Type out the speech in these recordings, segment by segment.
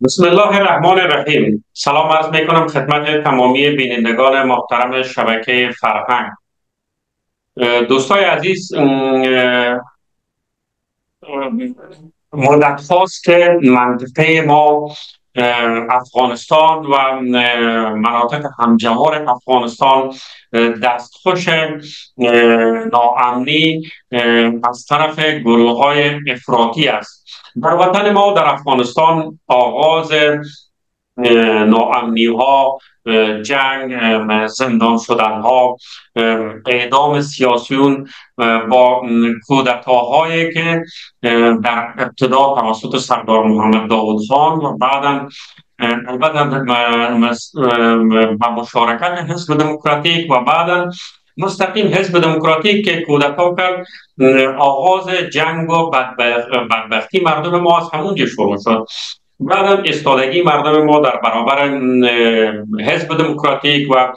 بسم الله الرحمن الرحیم. سلام عرض می کنم خدمت تمامی بینندگان محترم شبکه فرهنگ. دوستای عزیز، مدت هاست که منطقه ما، افغانستان و مناطق همجوار افغانستان، دستخوش ناامنی از طرف گروه های افراطی است. در وطن ما در افغانستان آغاز ناامنی ها، جنگ، زندان شدن ها، اعدام سیاسیون با کودتاهایی که در ابتدا توسط سردار محمد داود خان و بعدا البته با مشارکت حزب دموکراتیک و بعدا مستقیم حزب دموکراتیک که کودتا کرد، آغاز جنگ و بدبختی مردم ما از همونجا شروع شد. بعد ایستادگی مردم ما در برابر حزب دموکراتیک و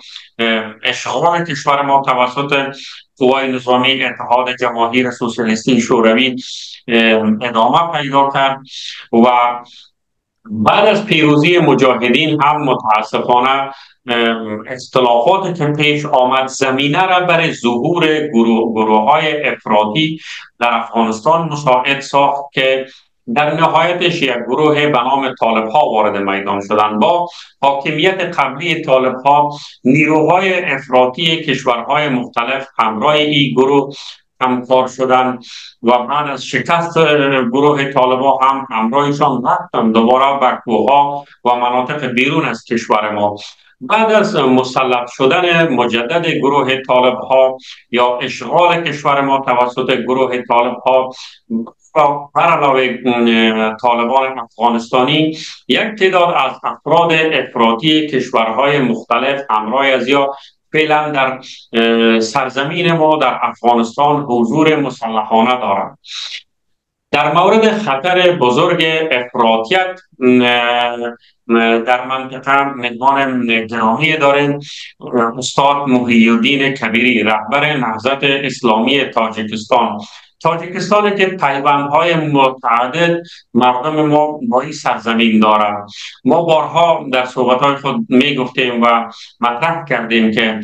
اشغال کشور ما توسط قوای نظامی اتحاد جماهیر سوسیالیستی شوروی ادامه پیدا کرد و بعد از پیروزی مجاهدین هم متاسفانه اختلافات که پیش آمد زمینه را برای ظهور گروه های افراطی در افغانستان مساعد ساخت که در نهایتش یک گروه به نام طالب ها وارد میدان شدند. با حاکمیت قبلی طالب ها، نیروهای افراطی کشورهای مختلف همراه این گروه همکار شدند و بعد از شکست گروه طالبان هم همراهشان رفتند دوباره به کوهها و مناطق بیرون از کشور ما. بعد از مسلط شدن مجدد گروه طالب ها یا اشغال کشور ما توسط گروه طالب ها، بر علاوه طالبان افغانستانی، یک تعداد از افراد افراطی کشورهای مختلف همراه از یا فعلا در سرزمین ما در افغانستان حضور مسلحانه دارند. در مورد خطر بزرگ افراطیت در منطقه مهمان گرامی داریم استاد محی الدین کبیری، رهبر نهضت اسلامی تاجیکستان. تاجیکستان که پیوندهای متعدد مردم ما با این سرزمین دارند. ما بارها در صحبتهای خود می گفتیم و مطرح کردیم که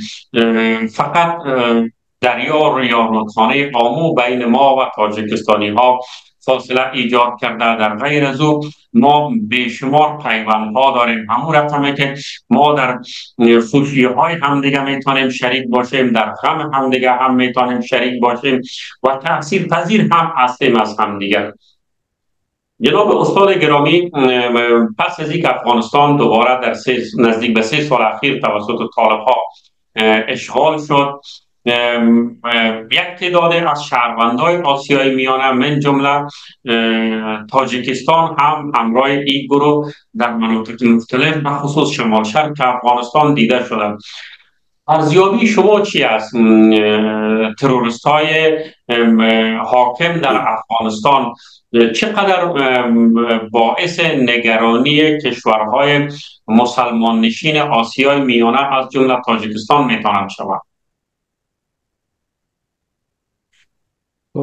فقط دریا یا رودخانه آمو بین ما و تاجیکستانی ها فاصله ایجاد کرده. در غیر از او ما بیشمار پیوندها داریم، همون رقمه که ما در خوشی های همدیگه میتونیم شریک باشیم، در غم همدیگه هم میتونیم شریک باشیم و تأثیر پذیر هم هستیم از همدیگه. جناب استاد گرامی، پس از اینکه افغانستان دوباره در نزدیک به 3 سال اخیر توسط طالب ها اشغال شد، یک تعداد از شهروندان آسیای میانه من جمله تاجیکستان هم همراه این گروه در مناطق مختلف به خصوص شمال شرق افغانستان دیده شدند. ارزیابی شما چی است؟ تروریست های حاکم در افغانستان چقدر باعث نگرانی کشورهای مسلمان نشین آسیای میانه از جمله تاجیکستان میتوانند شود؟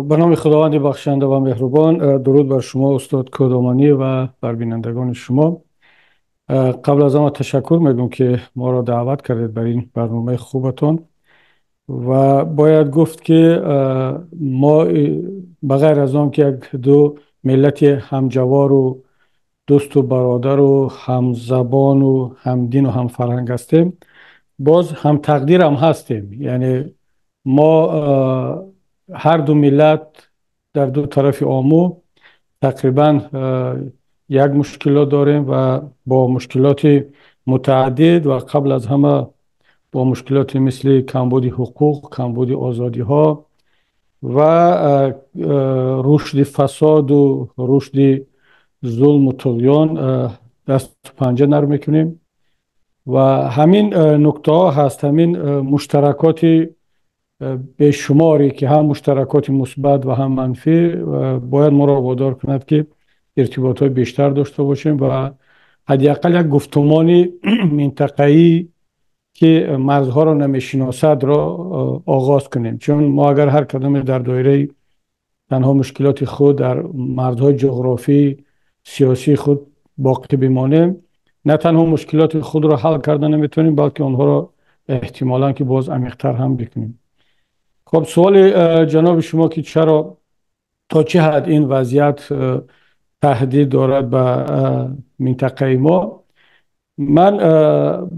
به نام خداوند بخشنده و مهربان، درود بر شما استاد کدامانی و بر بینندگان شما. قبل از آن تشکر میگم که ما را دعوت کردید بر این برنامه خوبتون و باید گفت که ما بغیر از آن که یک دو ملت همجوار و دوست و برادر و هم زبان و هم دین و هم فرهنگ هستیم، باز هم تقدیر هم هستیم. یعنی ما هر دو ملت در دو طرف آمو تقریبا یک مشکلات داریم و با مشکلات متعدد و قبل از همه با مشکلات مثل کمبود حقوق، کمبود آزادی ها و رشد فساد و رشد ظلم و طغیان دست و پنجه نرم میکنیم و همین نکته ها هست، همین مشترکات بیشماری که هم مشترکات مثبت و هم منفی باید ما را وادار کند که ارتباطات بیشتر داشته باشیم و حداقل یک گفتمان منطقه‌ای که مرزها را نمیشناسد را آغاز کنیم. چون ما اگر هر کدام در دایره تنها مشکلات خود در مرزهای جغرافی سیاسی خود باقی بمانیم نه تنها مشکلات خود را حل کردن نمیتونیم بلکه آنها را احتمالاً که باز عمیق‌تر هم بکنیم. خب سوال جناب شما که چرا تا چه حد این وضعیت تهدید دارد به منطقه ما، من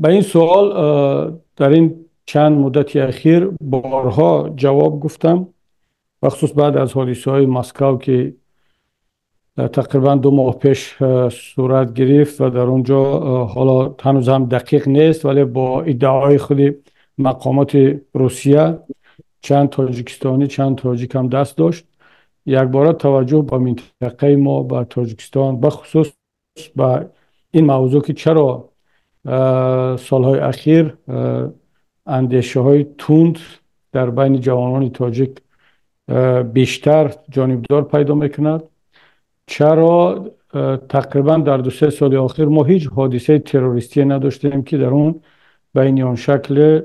به این سوال در این چند مدت اخیر بارها جواب گفتم، بخصوص بعد از حادثه‌های مسکو که تقریبا 2 ماه پیش صورت گرفت و در اونجا حالا هنوز هم دقیق نیست ولی با ادعای خود مقامات روسیه چند تاجیکستانی چند تاجیک هم دست داشت. یک بار توجه به منطقه ما به تاجیکستان بخصوص به این موضوع که چرا سالهای اخیر اندیشه های تند در بین جوانان تاجیک بیشتر جانبدار پیدا میکند، چرا تقریبا در 2-3 سال اخیر ما هیچ حادثه تروریستی نداشتیم که در اون بین آن شکل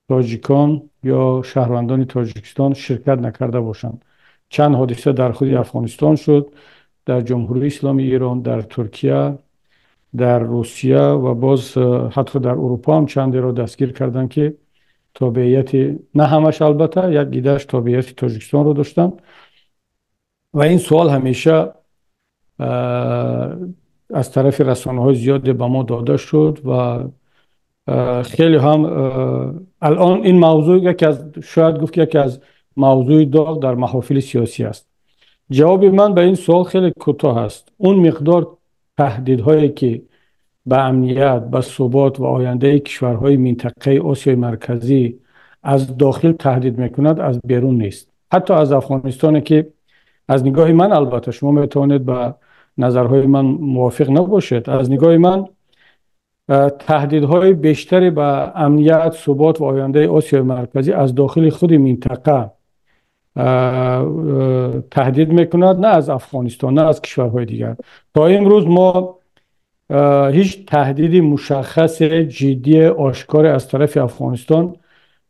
تاجیکان یا شهروندان تاجیکستان شرکت نکرده باشند. چند حادثه در خود افغانستان شد، در جمهوری اسلامی ایران، در ترکیه، در روسیه و باز حتی در اروپا هم چندی را دستگیر کردن که تابعیت، نه همش البته، یک ایدهش تابعیت تاجیکستان رو داشتن. و این سوال همیشه از طرف رسانه‌های زیاد به ما داده شد و خیلی هم الان این موضوع یکی از، شاید گفت یکی از موضوع داغ در محافل سیاسی است. جواب من به این سوال خیلی کوتاه است. اون مقدار تهدیدهایی که به امنیت، به ثبات و آینده کشورهای منطقه آسیای مرکزی از داخل تهدید میکند از بیرون نیست. حتی از افغانستان که از نگاه من، البته شما میتوانید با نظرهای من موافق نباشید، از نگاه من تهدیدهای بیشتری به امنیت، ثبات و آینده آسیای مرکزی از داخل خود منطقه تهدید میکند، نه از افغانستان، نه از کشورهای دیگر. تا امروز ما هیچ تهدیدی مشخص، جدی، آشکار از طرف افغانستان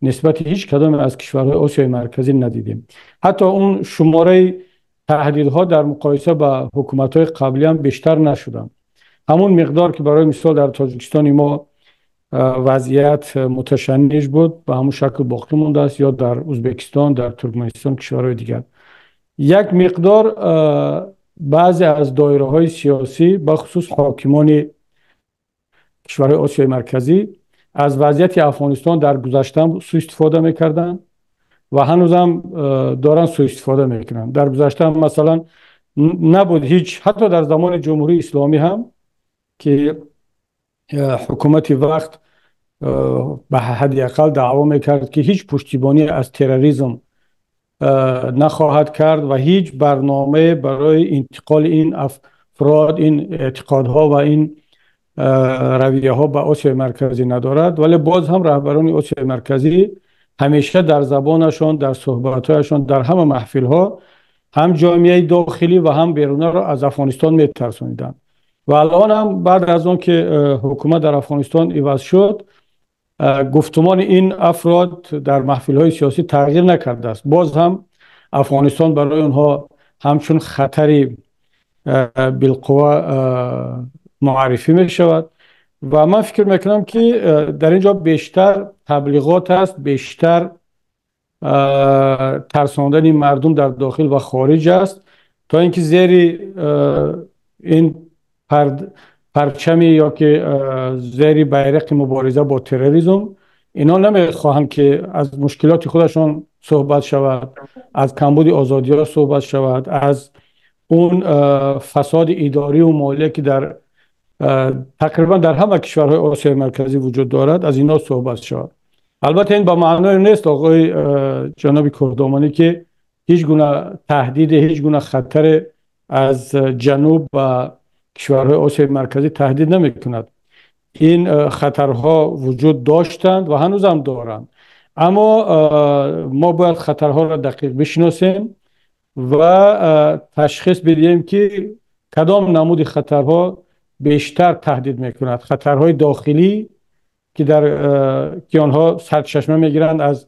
نسبت هیچ کدام از کشورهای آسیای مرکزی ندیدیم. حتی اون شماره تهدیدها در مقایسه با حکومت‌های قبلی هم بیشتر نشدن. همون مقدار که برای مثال در تاجیکستان ما وضعیت متشنج بود به همون شکل باقی مونده است، یا در ازبکستان، در ترکمنستان، کشورهای دیگر. یک مقدار بعضی از دایره‌های سیاسی بخصوص حاکمان کشورهای آسیای مرکزی از وضعیت افغانستان در گذشته سوء استفاده میکردن و هنوز هم دارن سوء استفاده میکنن. در گذشته هم مثلا نبود هیچ، حتی در زمان جمهوری اسلامی هم که حکومت وقت به حد اقل دعوا میکرد که هیچ پشتیبانی از تروریسم نخواهد کرد و هیچ برنامه برای انتقال این افراد، این اعتقادها و این رویه ها به آسیای مرکزی ندارد. ولی باز هم رهبران آسیای مرکزی همیشه در زبانشان، در صحبتهایشان، در همه محفل ها هم جامعه داخلی و هم بیرونی را از افغانستان میترسانیدند. و الان هم بعد از اون که حکومت در افغانستان عوض شد، گفتمان این افراد در محفل های سیاسی تغییر نکرده است. باز هم افغانستان برای اونها همچون خطری بالقوه معرفی می شود و من فکر میکنم که در اینجا بیشتر تبلیغات است، بیشتر ترساندن مردم در داخل و خارج است، تا اینکه زیر این پرچمی یا که زیر بیرق مبارزه با تروریسم اینا نمیخواهند که از مشکلات خودشان صحبت شود، از کمبود آزادی ها صحبت شود، از اون فساد اداری و مالی که در تقریبا در همه کشورهای آسیای مرکزی وجود دارد از اینا صحبت شود. البته این با معنای نیست آقای جناب کردامانی که هیچ گونه تهدید، هیچ گونه خطر از جنوب و کشورهای آسیای مرکزی تهدید نمی کند. این خطرها وجود داشتند و هنوز هم دارند، اما ما باید خطرها را دقیق بشناسیم و تشخیص بدهیم که کدام نمود خطرها بیشتر تهدید میکند. خطرهای داخلی که آنها سرچشمه میگیرند از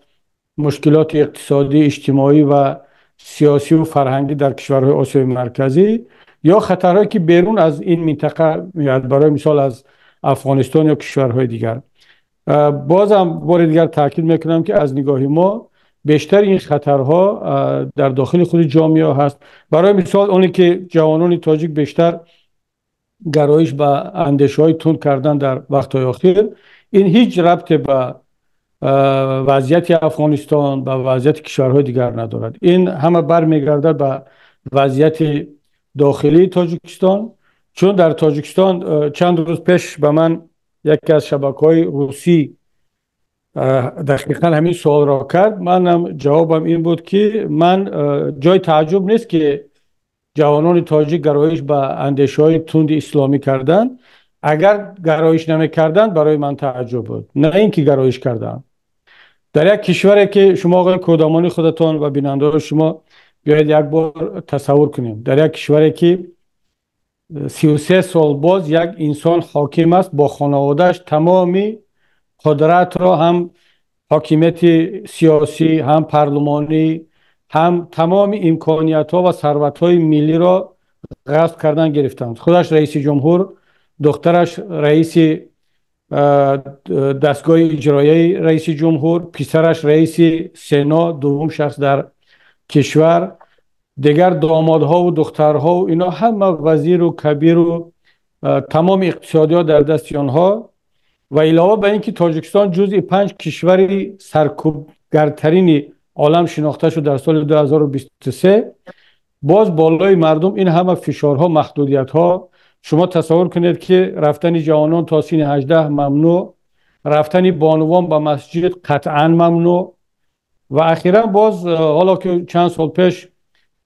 مشکلات اقتصادی، اجتماعی و سیاسی و فرهنگی در کشورهای آسیای مرکزی، یا خطرهایی که بیرون از این منطقه میاد، برای مثال از افغانستان یا کشورهای دیگر. بازم بار دیگر تاکید میکنم که از نگاه ما بیشتر این خطرها در داخل خود جامعه هست. برای مثال اونی که جوانان تاجیک بیشتر گرایش به اندیشه‌های تند کردن در وقت‌های اخیر، این هیچ ربطی به وضعیت افغانستان به وضعیت کشورهای دیگر ندارد. این همه برمیگردد به وضعیت داخلی تاجیکستان. چون در تاجیکستان چند روز پیش به من یکی از شبکه‌های روسی دقیقا همین سوال را کرد. منم جوابم این بود که من جای تعجب نیست که جوانان تاجیک گرایش به اندیشه‌های تند اسلامی کردن. اگر گرایش نمی‌کردن برای من تعجب بود، نه اینکه گرایش کردن. در یک کشوری که شما آقای کودمانی خودتان و بیننده‌های شما بیاید یک بار تصور کنیم، در یک کشوری که 33 سال باز یک انسان حاکم است با خانواده‌اش، تمامی قدرت را، هم حاکمیت سیاسی هم پارلمانی هم تمام امکانیت‌ها و ثروت‌های ملی را غصب کردن گرفتند. خودش رئیس جمهور، دخترش رئیس دستگاه اجرایی رئیس جمهور، پسرش رئیس سنا، دوم شخص در کشور، دیگر دامادها و دخترها و اینا همه وزیر و کبیر و تمام اقتصادیات در دست آنها. و علاوه بر اینکه تاجیکستان جزء 5 کشور سرکوبگرترین عالم شناخته شد در سال 2023، باز بالای مردم این همه فشارها، محدودیت‌ها. شما تصور کنید که رفتن جوانان تا سن 18 ممنوع، رفتن بانوان به مسجد قطعا ممنوع، و اخیرا باز حالا که چند سال پیش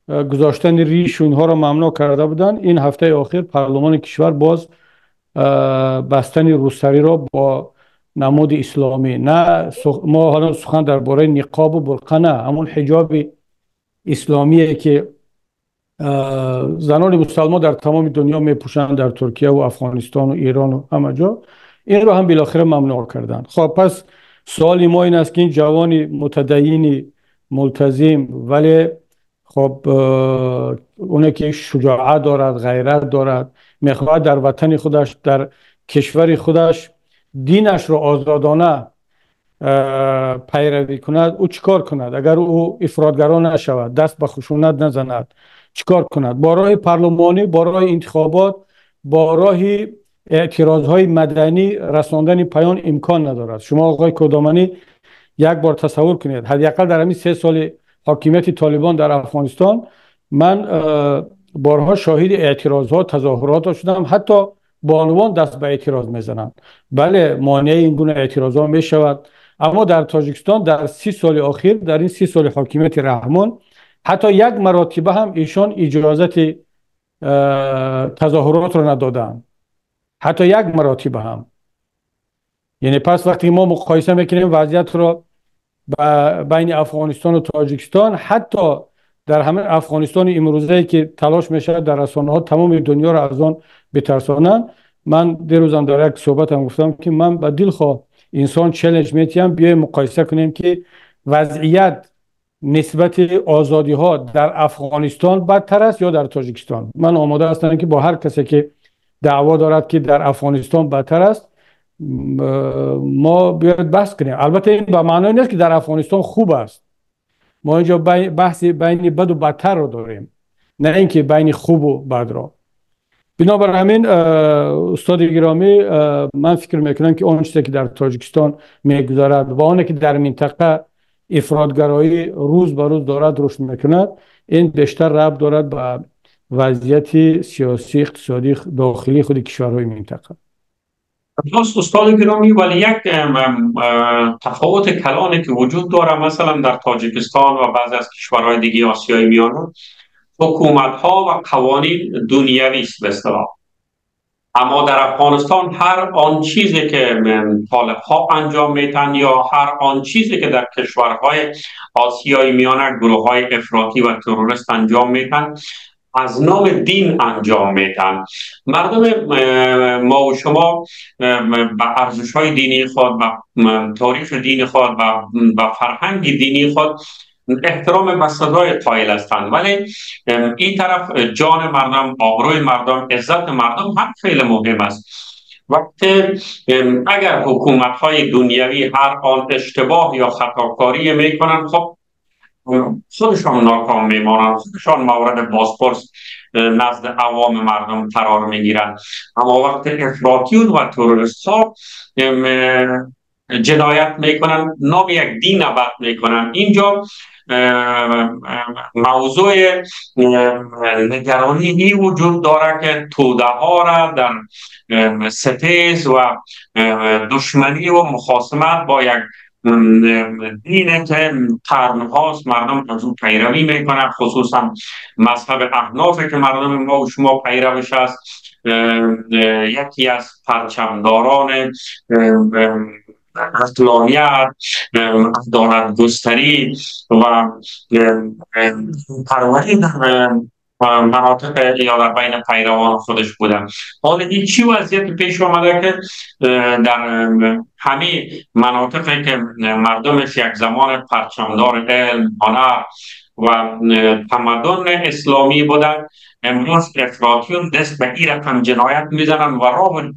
گذاشتن ریش اونها را ممنوع کرده بودن، این هفته آخر پارلمان کشور باز بستن روسری را با نماد اسلامی. نه ما حالا سخن درباره نقاب و برقع نه، همون حجاب اسلامیه که زنان مسلمان در تمام دنیا میپوشند، در ترکیه و افغانستان و ایران و همه جا، این رو هم بالاخره ممنوع کردن. خب پس سوال ما این است که این جوان متدین ملتزم، ولی خب اونه که شجاعت دارد، غیرت دارد، میخواهد در وطن خودش، در کشور خودش دینش رو آزادانه پیروی کند، او چیکار کند؟ اگر او افراطگرا نشود، دست به خشونت نزند، چیکار کند؟ با راه پارلمانی، با راه انتخابات، با راه اعتراضهای مدنی رساندن پیام امکان ندارد. شما آقای کودمانی یک بار تصور کنید، حداقل در همین 3 سال حاکمیت طالبان در افغانستان من بارها شاهد اعتراضات، تظاهرات شدم. حتی بانوان دست به اعتراض میزنند. بله، مانع این گونه اعتراضات می شود، اما در تاجیکستان در 30 سال اخیر، در این 30 سال حاکمیت رحمان، حتی یک مرتبه هم ایشان اجازت تظاهرات را ندادند، حتی یک مرتبه هم. یعنی پس وقتی ما مقایسه میکنیم وضعیت را بین افغانستان و تاجیکستان، حتی در همه افغانستان امروزه که تلاش میشه در رسانه‌ها تمام دنیا را از آن بترسانند، من دیروزم در یک صحبتم گفتم که من با دلخواه انسان چالش میتیم بیایم مقایسه کنیم که وضعیت نسبت آزادی ها در افغانستان بدتر است یا در تاجیکستان. من آماده هستم که با هر کسی که دعوا دارد که در افغانستان بدتر است ما بیاید بحث کنیم. البته این به معنی نیست که در افغانستان خوب است. ما اینجا بحث بین بد و بدتر رو داریم، نه اینکه بین خوب و بد را. بنابراین همین استاد گرامی، من فکر میکنم که اون چیزی که در تاجیکستان میگذرد و اون که در منطقه افراطگرایی روز به روز دارد رشد میکند، این بیشتر ربط دارد به وضعیت سیاسی اقتصادی داخلی خود کشورهای منطقه. راست استاد گرامی، ولی یک تفاوت کلانی که وجود داره مثلا در تاجیکستان و بعضی از کشورهای دیگه آسیای میانه، حکومت‌ها و قوانین دنیوی است به اصطلاح. اما در افغانستان هر آن چیزی که طالب‌ها انجام میدن یا هر آن چیزی که در کشورهای آسیای میانه گروه‌های افراطی و تروریست انجام میدن از نام دین انجام میدن. مردم ما و شما به ارزش‌های دینی خود، به تاریخ دینی خود، به فرهنگ دینی خود احترام به سزای قائل هستند، ولی این طرف جان مردم، آبروی مردم، عزت مردم هم خیلی مهم است. وقتی اگر حکومت های دنیوی هر آن اشتباه یا خطاکاری میکنن، خب خودشان ناکام میمانند، خودشان مورد بازپرس نزد عوام مردم قرار میگیرند. اما وقتی افراطیون و تروریست ها جنایت میکنن، نام یک دین نبرد میکنن، اینجا موضوع نگرانی وجود داره که توده ها را در ستیز و دشمنی و مخاصمت با یک دینه که قرنهاست مردم از او پیروی میکنن، خصوصا مذهب احنافی که مردم ما و شما پیروش است، یکی از پرچمداران اصلاحیت، عدالت گستری و پروری در مناطق یا در بین پیروان خودش بودن. حالا این چی وضعیت پیش آمده که در همه مناطقی که مردمش یک زمان پرچمدار علم، هنر و تمدن اسلامی بودن، امروز افراطیون دست به این رقم جنایت میزنن و راه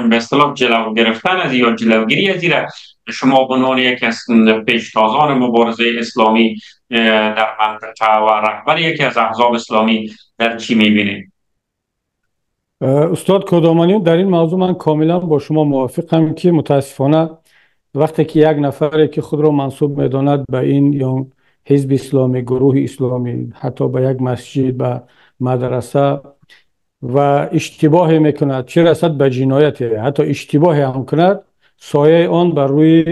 به اصطلاح جلو گرفتن از یا جلوگیری از این شما به عنوان یکی از پیشتازان مبارزه اسلامی در منطقه و رهبر یکی از احزاب اسلامی در چی میبینید؟ استاد کدامانی، در این موضوع من کاملا با شما موافقم که متاسفانه وقتی که یک نفر که خود را منسوب میداند به این یا حزب اسلامی، گروه اسلامی، حتی به یک مسجد، به مدرسه و اشتباه میکند، چه رسد به جنایت، حتی اشتباه هم کند، سایه آن بر روی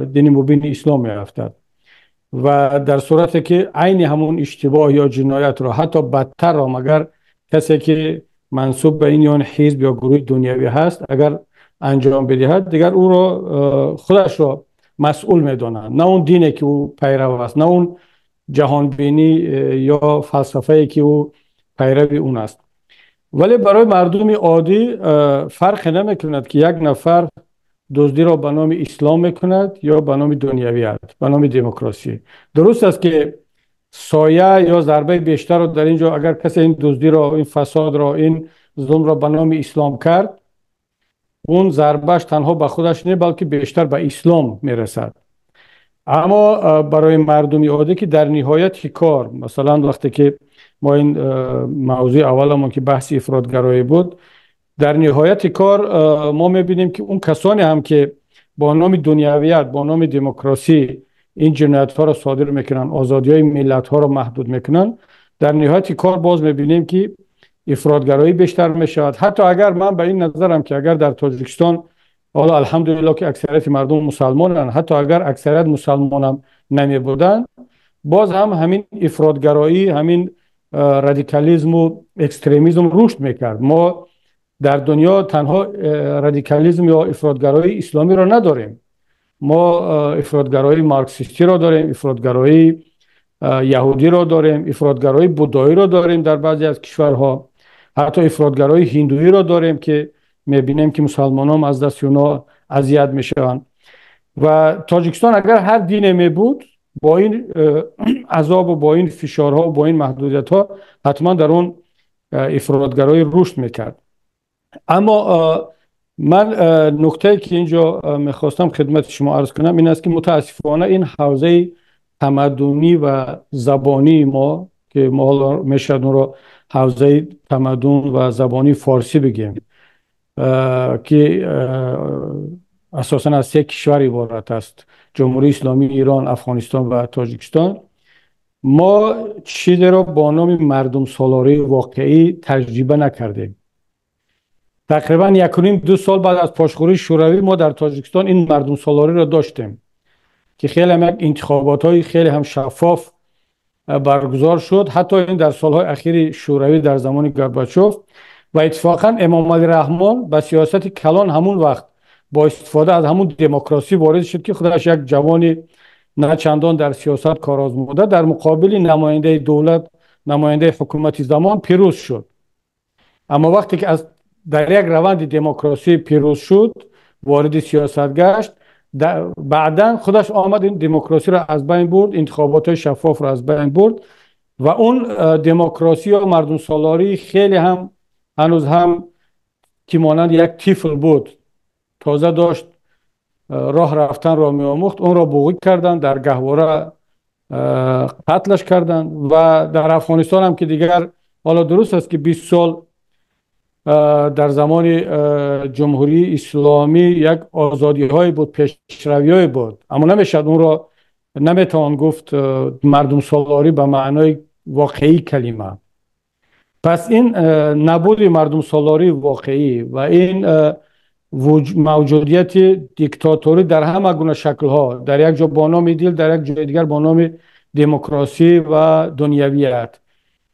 دین مبین اسلام میافتد و در صورتی که عین همون اشتباه یا جنایت را حتی بدتر را مگر کسی که منسوب به این یا حزب یا گروه دنیوی هست اگر انجام بدهد، دیگر او را خودش را مسئول میدانند، نه اون دینی که او پیرو است، نه اون جهان بینی یا فلسفه‌ای که او پیرو اون است. ولی برای مردم عادی فرق نمیکند که یک نفر دزدی را به نام اسلام میکند یا به نام دنیویت، به نام دموکراسی. درست است که سایه یا ضربه بیشتر را در اینجا اگر کسی این دزدی را، این فساد را، این ظلم را به نام اسلام کرد، اون ضربهش تنها به خودش نه بلکه بیشتر به اسلام میرسد. اما برای مردم عادی که در نهایت کار، مثلا وقتی که ما این موضوع اولمون که بحث افراطگرایی بود، در نهایت کار ما میبینیم که اون کسانی هم که با نام دنیویت، با نام دموکراسی این جنایت ها را صادر میکنن، آزادی های ملت ها را محدود میکنن، در نهایت کار باز میبینیم که افراطگرایی بیشتر میشود. حتی اگر من به این نظرم که اگر در تاجیکستان، حالا الحمدلله که اکثریت مردم مسلمانن، حتی اگر اکثریت مسلمان هم نمی بودن، باز هم همین افراطگرایی، همین رادیکالیسم و اکستریمیسم رشد میکرد. ما در دنیا تنها رادیکالیسم یا افراطگرایی اسلامی را نداریم، ما افراطگرایی مارکسیستی را داریم، افراطگرایی یهودی را داریم، افراطگرایی بودایی را داریم در بعضی از کشورها، حتی افراطگرایی هندویی را داریم که میبینیم که مسلمانان از دست اونا اذیت میشن. و تاجیکستان اگر هر دینی می بود، با این عذاب و با این فشارها و با این محدودیت ها حتما در اون افراطگرایی رشد میکرد. اما من نکته که اینجا میخواستم خدمت شما عرض کنم این است که متاسفانه این حوزه تمدنی و زبانی ما که ما میشد اون را حوزه تمدن و زبانی فارسی بگیم که اساساً از 3 کشور عبارت است، جمهوری اسلامی ایران، افغانستان و تاجیکستان، ما چیزی را با نام مردم سالاری واقعی تجربه نکردیم. تقریبا 1.5-2 سال بعد از پاشخوری شوروی ما در تاجیکستان این مردم سالاری را داشتیم که خیلی هم انتخابات های خیلی هم شفاف برگزار شد، حتی این در سالهای اخیر شوروی در زمان گورباچوف. و اتفاقا امام علی رحمان به سیاست کلان همون وقت با استفاده از همون دموکراسی وارد شد که خودش یک جوانی نه چندان در سیاست کارآزموده در مقابل نماینده دولت، نماینده حکومتی زمان پیروز شد. اما وقتی که از در یک روند دموکراسی پیروز شد، وارد سیاست گشت، بعدا خودش آمد این دموکراسی را از بین برد، انتخابات شفاف را از بین برد و اون دموکراسی و مردم سالاری خیلی هم هنوز هم که مانند یک طفل بود، تازه داشت راه رفتن را می آموخت، اون را بوقی کردن، در گهواره قتلش کردن. و در افغانستان هم که دیگر حالا درست است که 20 سال در زمان جمهوری اسلامی یک آزادی های بود، پیشروی های بود، اما نمیشد اون را نمیتوان گفت مردم سالاری به معنای واقعی کلمه. پس این نبود مردم سالاری واقعی و این موجودیت دیکتاتوری در همه گونه شکل‌ها، در یک جا با نام دین، در یک جای دیگر با نام دموکراسی و دنیویت،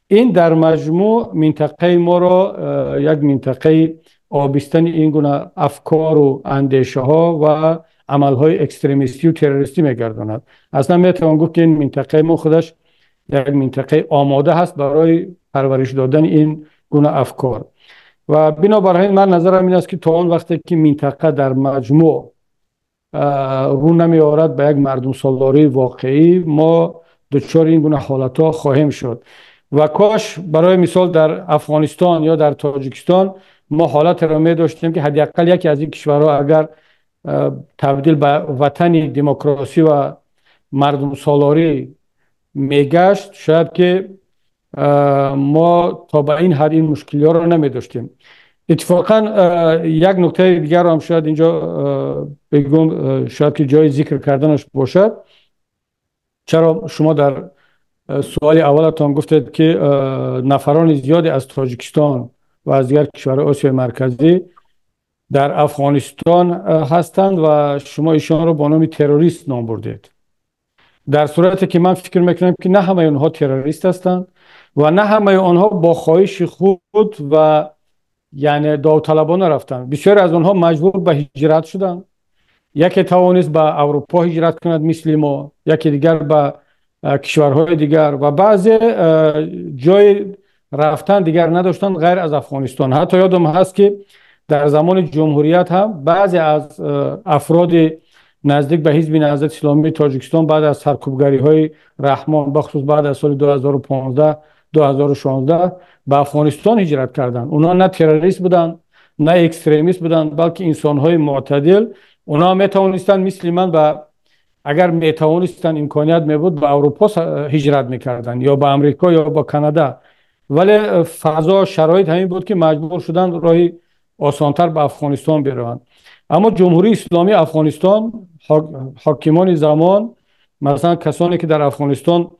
این در مجموع منطقه ما را یک منطقه آبستن این گونه افکار و اندیشه ها و عمل های اکستریمیستی و تروریستی میگرداند. اصلا میتوان گفت که این منطقه ما خودش یک منطقه آماده هست برای پرورش دادن این گونه افکار. و بنابراین من نظرم این است که تا اون وقتی که منطقه در مجموع رو نمی آورد به یک مردم سالاری واقعی، ما دچار این گونه حالت ها خواهیم شد. و کاش برای مثال در افغانستان یا در تاجیکستان ما حالت را می داشتیم که حداقل یکی از این کشورها اگر تبدیل به وطن دموکراسی و مردم سالاری می گشت، شاید که ما تا به این حد این مشکلی ها را نمی داشتیم. اتفاقا یک نکته دیگر رو هم شاید اینجا بگم، شاید که جای ذکر کردنش باشد. چرا شما در سوال اولتان گفتید که نفران زیادی از تاجیکستان و از دیگر کشورهای آسیای مرکزی در افغانستان هستند و شما ایشان را با نام تروریست نام بردید، در صورتی که من فکر میکنم که نه همه اونها تروریست هستند و نه همه آنها با خواهش خود و یعنی داوطلبانه رفتند. بسیاری از آنها مجبور به هجرت شدند. یکی توانست به اروپا هجرت کند مثل ما، یکی دیگر به کشورهای دیگر، و بعضی جای رفتن دیگر نداشتند غیر از افغانستان. حتی یادم هست که در زمان جمهوریت هم بعضی از افراد نزدیک به حزب نهضت اسلامی تاجیکستان بعد از سرکوبگری های رحمان، بخصوص بعد از سال 2015 2016 به افغانستان هجرت کردند. اونا نه تروریست بودن نه اکستریمیست بودن، بلکه انسان های معتدل. اونا می توانستند مثل من اگر می توانستند امکانیت می بود به اروپا هجرت میکردند یا به امریکا یا به کانادا، ولی فضا شرایط همین بود که مجبور شدند راهی آسانتر به افغانستان بروند. اما جمهوری اسلامی افغانستان، حاکمان زمان، مثلا کسانی که در افغانستان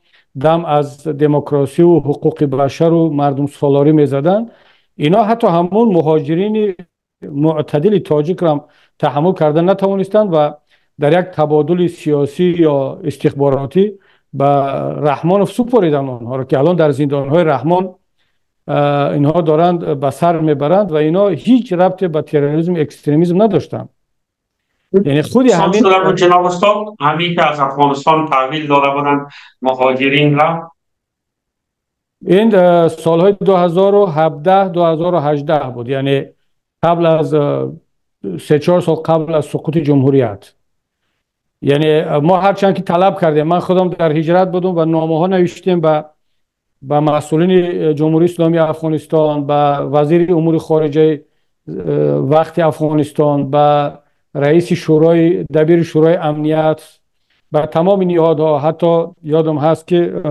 دم از دموکراسی و حقوق بشر و مردم سالاری میزدند، اینا حتی همون مهاجرین معتدل تاجیک را تحمل کردن نتوانستند و در یک تبادل سیاسی یا استخباراتی به رحمانوف سپردند آنها را که الان در زندانهای رحمان اینها دارند به سر میبرند و اینا هیچ ربطی به تروریسم اکستریمیسم نداشتند. یعنی خودی همین جناب استاد همین که از افغانستان تحویل داده بودند مهاجرین را، این سالهای 2017 2018 بود، یعنی قبل از 3-4 سال قبل از سقوط جمهوریت. یعنی ما هرچند که طلب کردیم، من خودم در هجرت بودم و نامه ها نوشتیم به مسئولین جمهوری اسلامی افغانستان، به وزیر امور خارجه وقت افغانستان، به رئیس شورای دبیر شورای امنیت، به تمام نهادها. حتی یادم هست که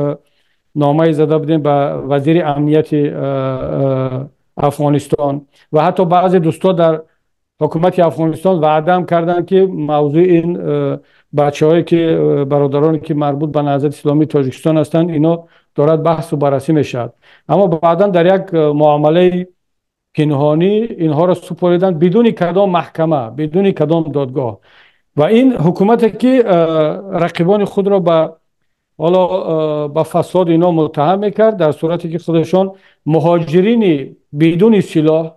نامه زده بودیم به وزیر امنیت افغانستان و حتی بعضی دوستان در حکومت افغانستان وعده کردند که موضوع این بچه‌هایی که برادرانی که مربوط به نهضت اسلامی تاجیکستان هستند اینا دارد بحث و بررسی میشد. اما بعدا در یک معامله پنهانی اینها را سپردند بدون کدام محکمه، بدون کدام دادگاه. و این حکومتی که رقیبان خود را به فساد اینا متهم میکرد، در صورتی که خودشان مهاجرین بدون سلاح،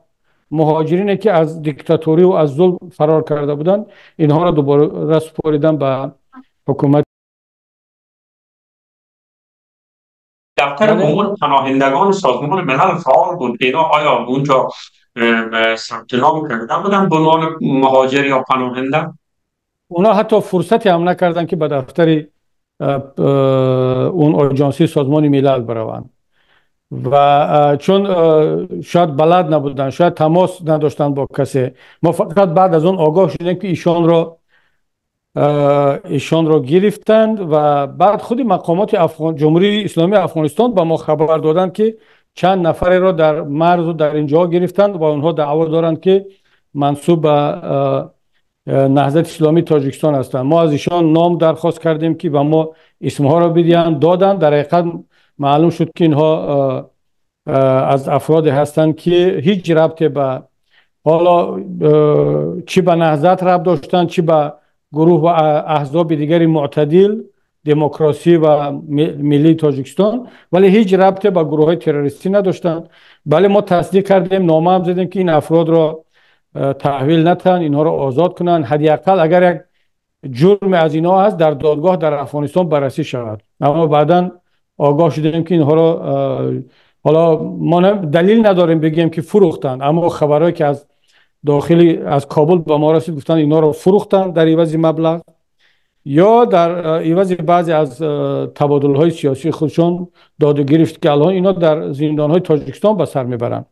مهاجرینی که از دیکتاتوری و از ظلم فرار کرده بودند، اینها را دوباره سپردن به حکومت. دفتر امور پناهندگان سازمان ملل فعال بود. اینا آیا اونجا ثبت نام کرده بودن به عنوان مهاجر یا پناهنده؟ اونا حتی فرصتی هم نکردن که به دفتر اون آژانسی سازمان ملل بروند و چون شاید بلد نبودن، شاید تماس نداشتن با کسی. ما فقط بعد از اون آگاه شدیم که ایشان رو گرفتند و بعد خود مقامات جمهوری اسلامی افغانستان به ما خبر دادند که چند نفر را در مرز و در اینجا گرفتند و اونها دعوا دارند که منسوب به نهضت اسلامی تاجیکستان هستند. ما از ایشان نام درخواست کردیم که به ما اسمها را بدهند، دادند. در حقیقت معلوم شد که اینها از افراد هستند که هیچ ربطی به حالا چی به نهضت ربط داشتن، چی به گروه و احزاب دیگری معتدل دموکراسی و ملی تاجیکستان، ولی هیچ ربطی به گروه های تروریستی نداشتند. بله ما تصدیق کردیم، نامه هم زدیم که این افراد را تحویل ندن، اینها را آزاد کنن. حداقل اگر یک جرم از اینها هست در دادگاه در افغانستان بررسی شود. اما بعدا آگاه شدیم که اینها را حالا ما دلیل نداریم بگیم که فروختن، اما خبرهایی که از داخلی از کابل به ما رسید گفتن اینا رو فروختن در عوض مبلغ یا در عوض بعضی از تبادل های سیاسی خودشون داد و گرفت که الان اینا در زندان های تاجیکستان به سر میبرن.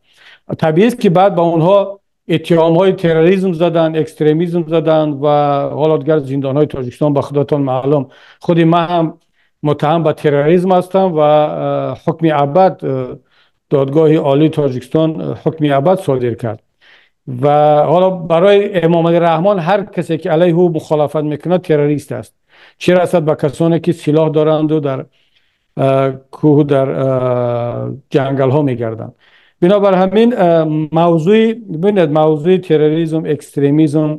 طبیعی است که بعد با اونها اتهام های تروریسم زدن، اکستریمیسم زدن و حالا دیگر زندان های تاجیکستان به خودتان معلوم. خودی من هم متهم به تروریسم هستم و حکم ابد دادگاه عالی تاجیکستان حکم ابد صادر کرد. و حالا برای امام علی رحمان هر کسی که علیه او مخالفت میکنه تروریست است، چه رسد به کسانی که سلاح دارند و در کوه در جنگل ها میگردند. بنابر همین موضوع تروریسم، اکستریمیسم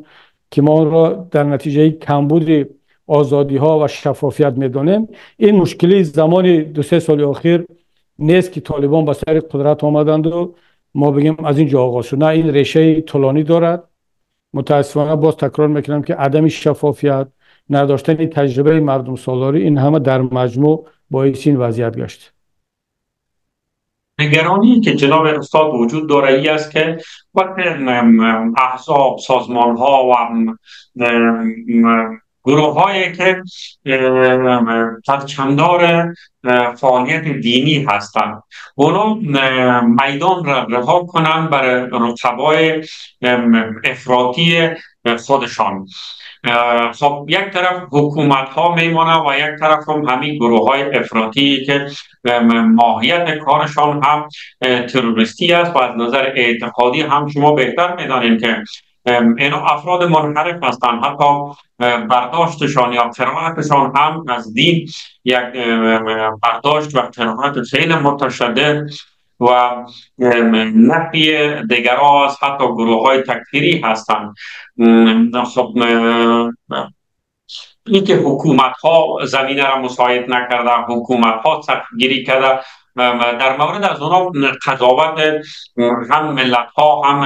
که ما را در نتیجه کمبود آزادی ها و شفافیت میدانیم، این مشکلی زمان 2-3 سال اخیر نیست که طالبان به سر قدرت آمدند و ما بگیم از اینجا آغاز شد. نه، این ریشه طولانی دارد. متاسفانه باز تکرار میکنم که عدم شفافیت، نداشتن تجربه مردم سالاری، این همه در مجموع باعث این وضعیت گشت. نگرانی که جناب استاد وجود داره ای است که وقتی احزاب، سازمان ها و گروه هایی که پرچمدار فعالیت دینی هستند اونا میدان را رها کنند برای رقبای افراطی خودشان. خب یک طرف حکومت ها میمانه و یک طرف هم همین گروه های افراطی که ماهیت کارشان هم تروریستی است و از نظر اعتقادی هم شما بهتر میدانید که این افراد منحرف هستند. حتی برداشتشان یا قرائتشان هم از دین یک برداشت و قرائت خیلی متشدد و نفی دیگرها از حتی گروه های تکفیری هستند. خب این که حکومت ها زمینه را مساعد نکرده، حکومت ها سختگیری کرده، در مورد از اونا قضاوت هم ملت ها هم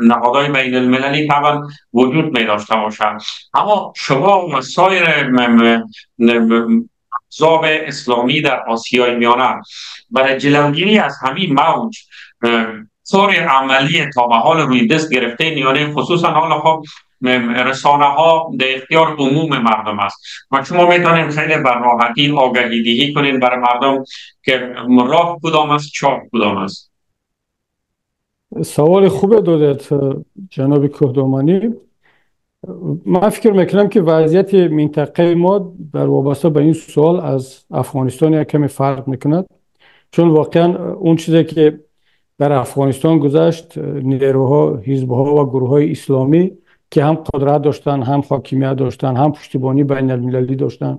نهادهای بین المللی طبعا وجود می داشته باشد. اما شما و سایر احزاب اسلامی در آسیای میانه برای جلوگیری از همین موج طور عملی تا به حال روی دست گرفته نیانه، خصوصا حالا خب رسانه ها در اختیار عموم مردم است و شما میتونید خیلی بر راحتی آگهی دهی کنین برای مردم که راه کدام است، چاه کدام است؟ سوال خوبه دادید جناب کهدامانی. من فکر میکنم که وضعیت منطقه ما در وابسته به این سوال از افغانستان یک کمی فرق میکند، چون واقعا اون چیزی که در افغانستان گذشت، نیروها، حزبها و گروه های اسلامی که هم قدرت داشتن، هم حاکمیت داشتن، هم پشتیبانی بین المللی داشتن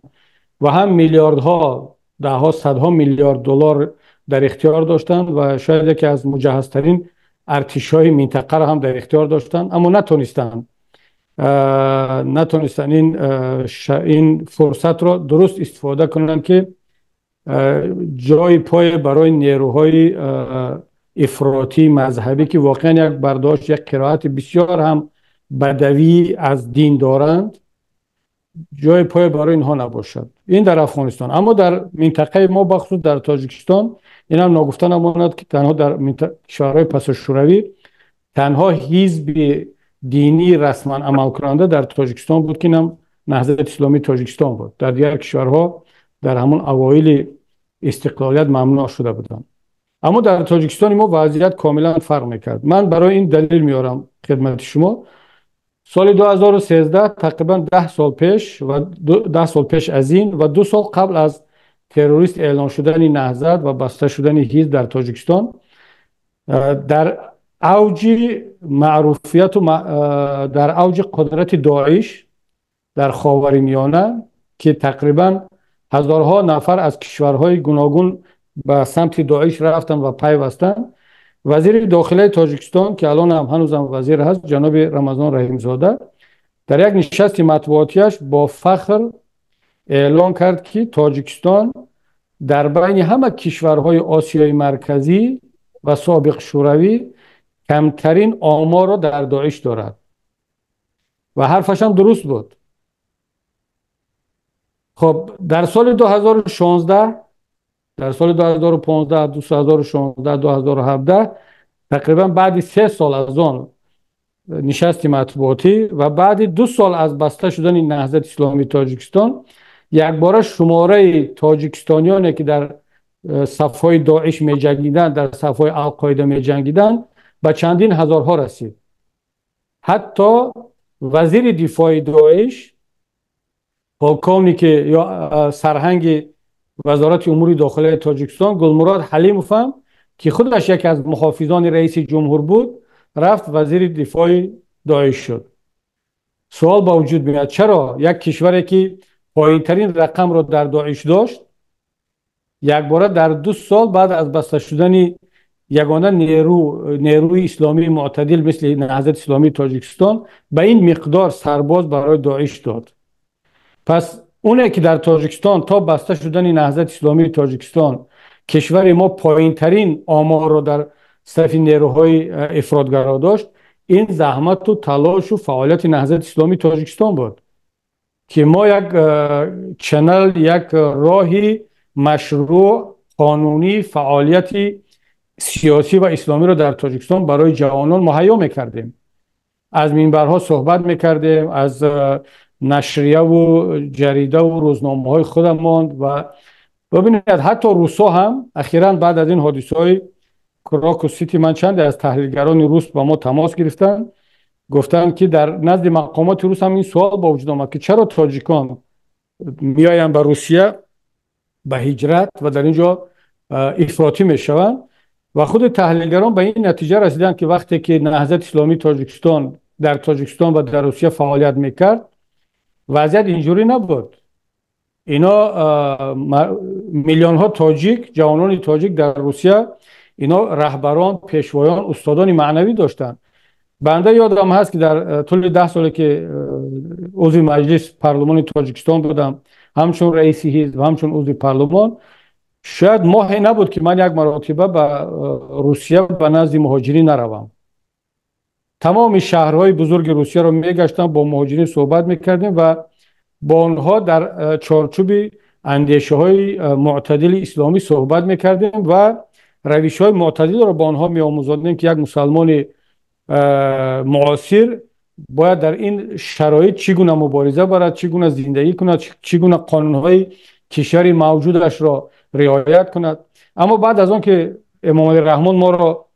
و هم میلیاردها، دهها، صدها میلیارد دلار در اختیار داشتن و شاید یکی از مجهزترین ارتش‌های منطقه را هم در اختیار داشتن، اما نتونستن این فرصت را درست استفاده کنن که جای پای برای نیروهای افراطی مذهبی که واقعا یک برداشت، یک قرائت بسیار هم بدوی از دین دارند، جای پای برای اینها نباشد. این در افغانستان. اما در منطقه ما بخصوص در تاجیکستان این هم ناگفته نماند که تنها در کشورهای پس شوروی تنها حزب دینی رسما عمل کننده در تاجیکستان بود که اینم نهضت اسلامی تاجیکستان بود. در دیگر کشورها در همون اوایل استقلالیت ممنوع شده بودند. اما در تاجیکستان ما وضعیت کاملا فرق میکرد. من برای این دلیل میارم خدمت شما. سال 2013 تقریبا 10 سال پیش و 10 سال پیش از این و 2 سال قبل از تروریست اعلان شدن نهضت و بسته شدن حزب در تاجیکستان، در اوج معروفیت و در اوج قدرت داعش در خاورمیانه که تقریبا هزارها نفر از کشورهای گوناگون به سمت داعش رفتن و پیوستن، وزیر داخلی تاجیکستان که الان هم هنوز هم وزیر هست، جناب رمضان رحیمزاده، در یک نشست مطبوعاتیش با فخر اعلان کرد که تاجیکستان در بین همه کشورهای آسیای مرکزی و سابق شوروی کمترین آمار را در داعش دارد و حرفش هم درست بود. خب در سال 2016، در سال 2015، 2016، 2017 تقریبا بعد 3 سال از آن نشست مطبوعاتی و بعد 2 سال از بسته شدن نهضت اسلامی تاجیکستان، یک بار شماره تاجیکستانیانی که در صفهای داعش می جنگیدند، در صفهای القاعده می جنگیدند، به چندین هزارها رسید. حتی وزیر دفاع داعش با کونی که یا سرهنگ وزارت امور داخلی تاجیکستان گلمراد حلیموف که خودش یک از محافظان رئیس جمهور بود، رفت وزیر دفاع داعش شد. سوال با وجود میاد چرا یک کشوری که پایین‌ترین رقم را در داعش داشت، یک باره در 2 سال بعد از بسته شدن یگانه نیروی اسلامی معتدل مثل نهضت اسلامی تاجیکستان به این مقدار سرباز برای داعش داد؟ پس اونه که در تاجیکستان تا بسته شدن نهضت اسلامی تاجیکستان کشور ما پایین‌ترین آمار را در صف نیروهای افراطگرا داشت، این زحمت و تلاش و فعالیت نهضت اسلامی تاجیکستان بود که ما یک چنل، یک راهی مشروع قانونی فعالیت سیاسی و اسلامی را در تاجیکستان برای جوانان مهیا میکردیم. از منبرها صحبت میکردیم، از نشریه و جریده و روزنامه های خودمان. و ببینید حتی روسا هم اخیراً بعد از این حادثه های کراکو سیتی، من چند از تحلیلگران روس با ما تماس گرفتن، گفتن که در نزد مقامات روس هم این سوال با وجود آمد که چرا تاجیکان میاین به روسیه به هجرت و در اینجا افراطی میشوند. و خود تحلیلگران به این نتیجه رسیدن که وقتی که نهضت اسلامی تاجیکستان در تاجیکستان و در روسیه فعالیت میکرد، وضعیت اینجوری نبود. اینا میلیون ها تاجیک، جوانان تاجیک در روسیه، اینا رهبران، پیشوایان، استادان معنوی داشتند. بنده یادم هست که در طول 10 سالی که عضو مجلس پارلمان تاجیکستان بودم، همچون رئیس حزب و همچون عضو پارلمان، شاید ماهی نبود که من یک مرتبه به روسیه به نزد مهاجرین نروم. تمام شهرهای بزرگ روسیه رو میگشتم، با مهاجرین صحبت میکردیم و با آنها در چارچوب اندیشه های معتدل اسلامی صحبت میکردیم و روش های معتدل رو با آنها میآموزاندیم که یک مسلمان معاصر باید در این شرایط چگونه مبارزه برد، چگونه زندگی کند، چگونه قانونهای کشور موجودش را رعایت کند. اما بعد از آن که امام علی رحمان ما را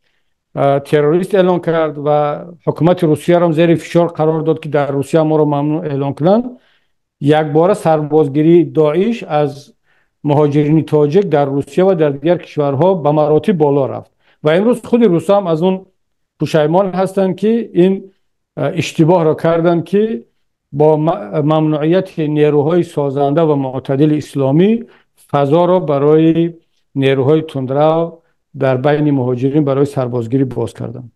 تروریست اعلان کرد و حکومت روسیه را زیر فشار قرار داد که در روسیه ما را ممنوع اعلان کنند، یک بار سربازگیری داعش از مهاجرین تاجیک در روسیه و در دیگر کشورها به مراتب بالا رفت و امروز خود روسا هم از اون پشیمان هستند که این اشتباه را کردند که با ممنوعیت نیروهای سازنده و معتدل اسلامی فضا را برای نیروهای تندرو در بین مهاجرین برای سربازگیری باز کردند.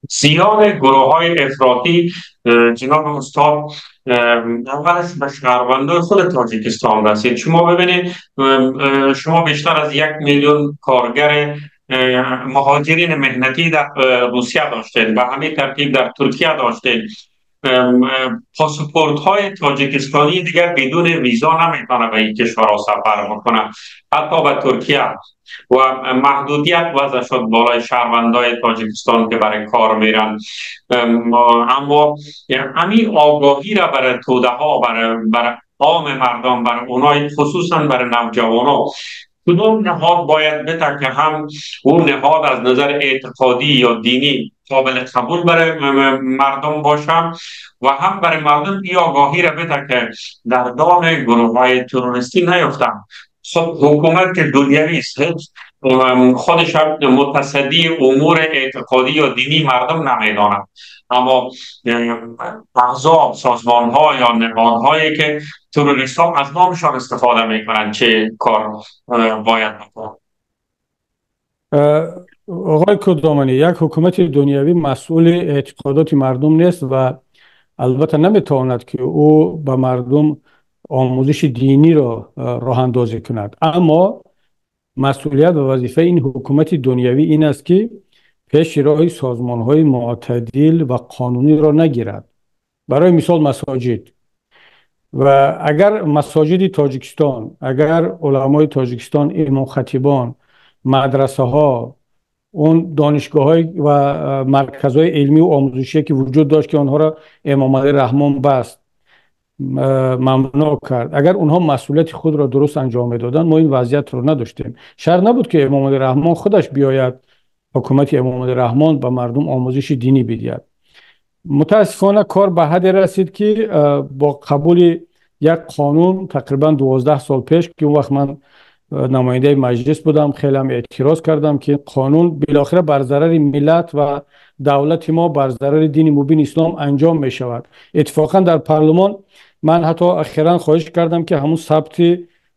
زیان گروه های افراطی جناب استاد اولش به شهروندان خود تاجیکستان رسید. شما ببینید شما بیشتر از 1 میلیون کارگر مهاجرین مهنتی در روسیه داشتید، به همین ترتیب در ترکیه داشتید پاسپورت های تاجیکستانی دیگر بدون ویزا نمیتونه به این کشورها سفر بکنه، حتی به ترکیه. و محدودیت وضع شد بالای شهروندای تاجیکستان که برای کار میرن. اما همین آگاهی را برای توده ها، برای عام مردم، برای اونای خصوصا برای نوجوانان، کدام نهاد باید بده که هم اون نهاد از نظر اعتقادی یا دینی قابل قبول برای مردم باشه، و هم برای مردم این آگاهی را بده که در دام گروه های تروریستی نیفتن. خب حکومت که دنیوی است، خودش متصدی امور اعتقادی یا دینی مردم نمیداند، اما احزاب، سازمان ها یا نهادهایی که تروریست ها از نامشان استفاده میکنند چه کار باید بکنند؟ آقای کدامانی، یک حکومت دنیوی مسئول اعتقادات مردم نیست و البته نمیتواند که او به مردم آموزش دینی را راه اندازی کند، اما مسئولیت و وظیفه این حکومت دنیوی این است که پیش راه سازمان های معتدل و قانونی را نگیرد. برای مثال مساجد، و اگر مساجد تاجیکستان، اگر علمای تاجیکستان، امام خطیبان، مدرسه ها، اون دانشگاه های و مرکز های علمی و آموزشی که وجود داشت که آنها را امام علی رحمان بست، ممنوع کرد، اگر اونها مسئولیت خود را درست انجام میدادن ما این وضعیت رو نداشتیم. شرط نبود که امام علی رحمان خودش بیاید، حکومت امام علی رحمان به مردم آموزش دینی بدهد. متاسفانه کار به حد رسید که با قبول یک قانون تقریبا 12 سال پیش که اون وقت من نماینده مجلس بودم، خیلی هم اعتراض کردم که قانون بالاخره بر ضرر ملت و دولت ما، بر ضرر دین مبین اسلام انجام می شود. اتفاقا در پارلمان من حتی اخیراً خواهش کردم که همون ثبت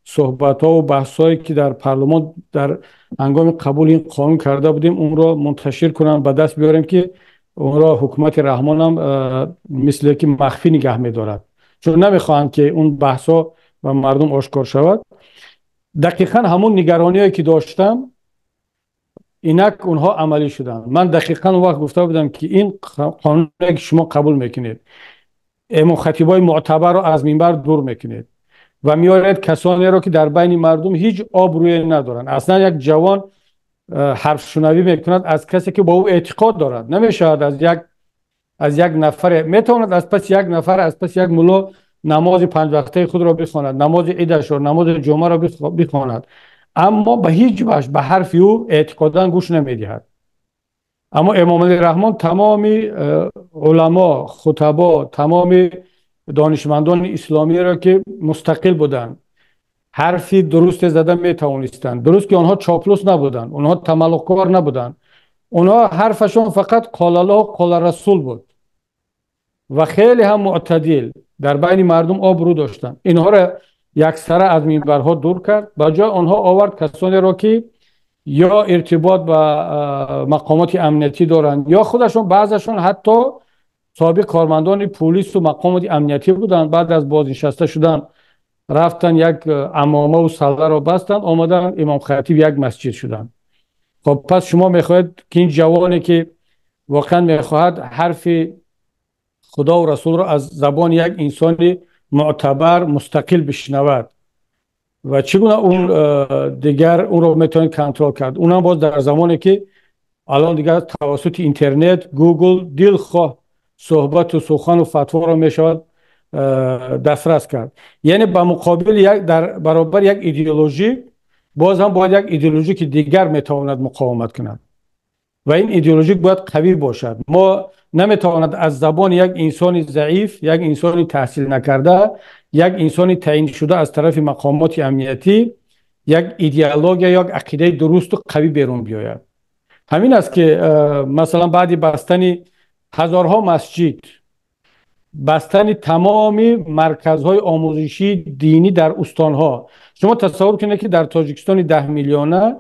صحبت ها و بحث هایی که در پارلمان در هنگام قبول این قانون کرده بودیم اون را منتشر کنم، به دست بیاریم که اون را حکومت رحمان هم مثل که مخفی نگه می دارد، چون نمیخواهند که اون بحث ها و مردم آشکار شود. دقیقا همون نگرانی هایی که داشتم اینک اونها عملی شدن. من دقیقا اون وقت گفته بودم که این قانون که شما قبول میکنید، امام خطیبای معتبر رو از منبر دور میکنید و میارید کسانی رو که در بین مردم هیچ آبرویی ندارن. اصلا یک جوان حرف شنوی میکند از کسی که با او اعتقاد دارد، نمیشود از یک نفر، میتواند از پس یک نفر، از پس یک ملا نماز 5 وقته خود را بخواند، نماز عیدش را، نماز جمعه را بخواند، اما به هیچ وجه به حرف او اعتقادا گوش نمیدهد. اما امام علی رحمان تمام علما، خطبا، تمام دانشمندان اسلامی را که مستقل بودند، حرفی درست زدن میتوانستند. درست که آنها چاپلوس نبودند، آنها تملق‌کار نبودند، آنها حرفشون فقط قال الله و قال رسول بود و خیلی هم معتدل در بین مردم آبرو داشتند. اینها را یک سره از منبرها دور کرد، با جای آنها آورد کسانی را که یا ارتباط با مقامات امنیتی دارند یا خودشون بعضشون حتی سابق کارمندان پلیس و مقامات امنیتی بودند، بعد از بازنشسته شدن رفتن یک عمامه و سله را بستند، آمدن امام خطیب یک مسجد شدن. خب پس شما میخواهید که این جوانی که واقعا میخواهد حرف خدا و رسول را از زبان یک انسان معتبر مستقل بشنود و چگونه اون دیگر اون رو میتونید کنترل کرد؟ اونم باز در زمانی که الان دیگر توسط اینترنت، گوگل دلخواه صحبت و سخن و فتوا را میشود دسترس کرد. یعنی به مقابل در برابر یک ایدئولوژی باز هم باید یک ایدئولوژی که دیگر میتواند مقاومت کند و این ایدئولوژی باید قوی باشد. ما نمیتواند از زبان یک انسان ضعیف، یک انسان تحصیل نکرده، یک انسان تعیین شده از طرف مقامات امنیتی یک ایدئولوژی یا یک عقیده درست و قوی بیرون بیاید. همین است که مثلا بعد بستن هزارها مسجد، بستن تمام مرکزهای آموزشی دینی در استانها، شما تصور کنید که در تاجیکستان 10 میلیونه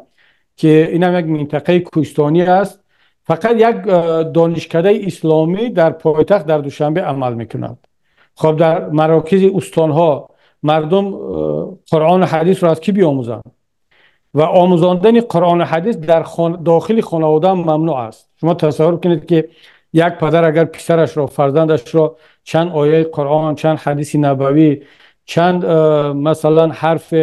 که این هم یک منطقه کوهستانی است، فقط یک دانشکده اسلامی در پایتخت در دوشنبه عمل میکند. خب در مراکز استانها مردم قرآن و حدیث را از کی بیاموزند؟ و آموزاندن قرآن و حدیث در داخل خانواده ممنوع است. شما تصور کنید که یک پدر اگر پسرش را، فرزندش را چند آیه قرآن، چند حدیث نبوی، چند مثلا حرف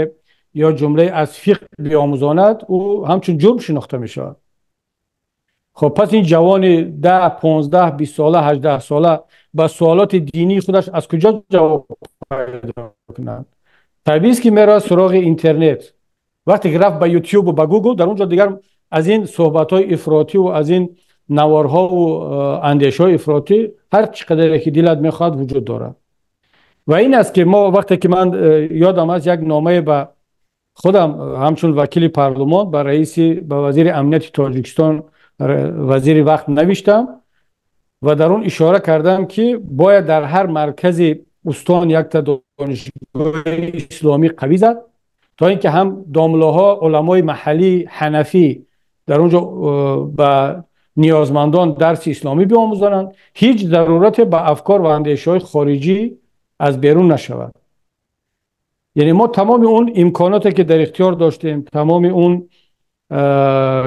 یا جمله از فقه بیاموزاند، او همچون جرم شناخته می شود. خب پس این جوان 10 15 20 ساله 18 ساله با سوالات دینی خودش از کجا جواب پیدا کنند؟ طبیعی است که میره سراغ اینترنت. وقتی که رفت به یوتیوب و به گوگل، در اونجا دیگر از این صحبت های افراطی و از این نوارها و اندیشه های افراطی هر چقدر که دلت میخواد وجود داره. و این است که ما وقتی که من یادم از یک نامه به خودم همچون وکیل پارلمان به وزیر امنیت تاجیکستان وزیر وقت نوشتم و در اون اشاره کردم که باید در هر مرکز استان یک تا دانشگاه اسلامی قوی زد تا اینکه هم دامله‌ها علمای محلی حنفی در اونجا به نیازمندان درس اسلامی بیاموزانند، هیچ ضرورت به افکار و اندیشه‌های خارجی از بیرون نشود. یعنی ما تمام اون امکاناتی که در اختیار داشتیم، تمام اون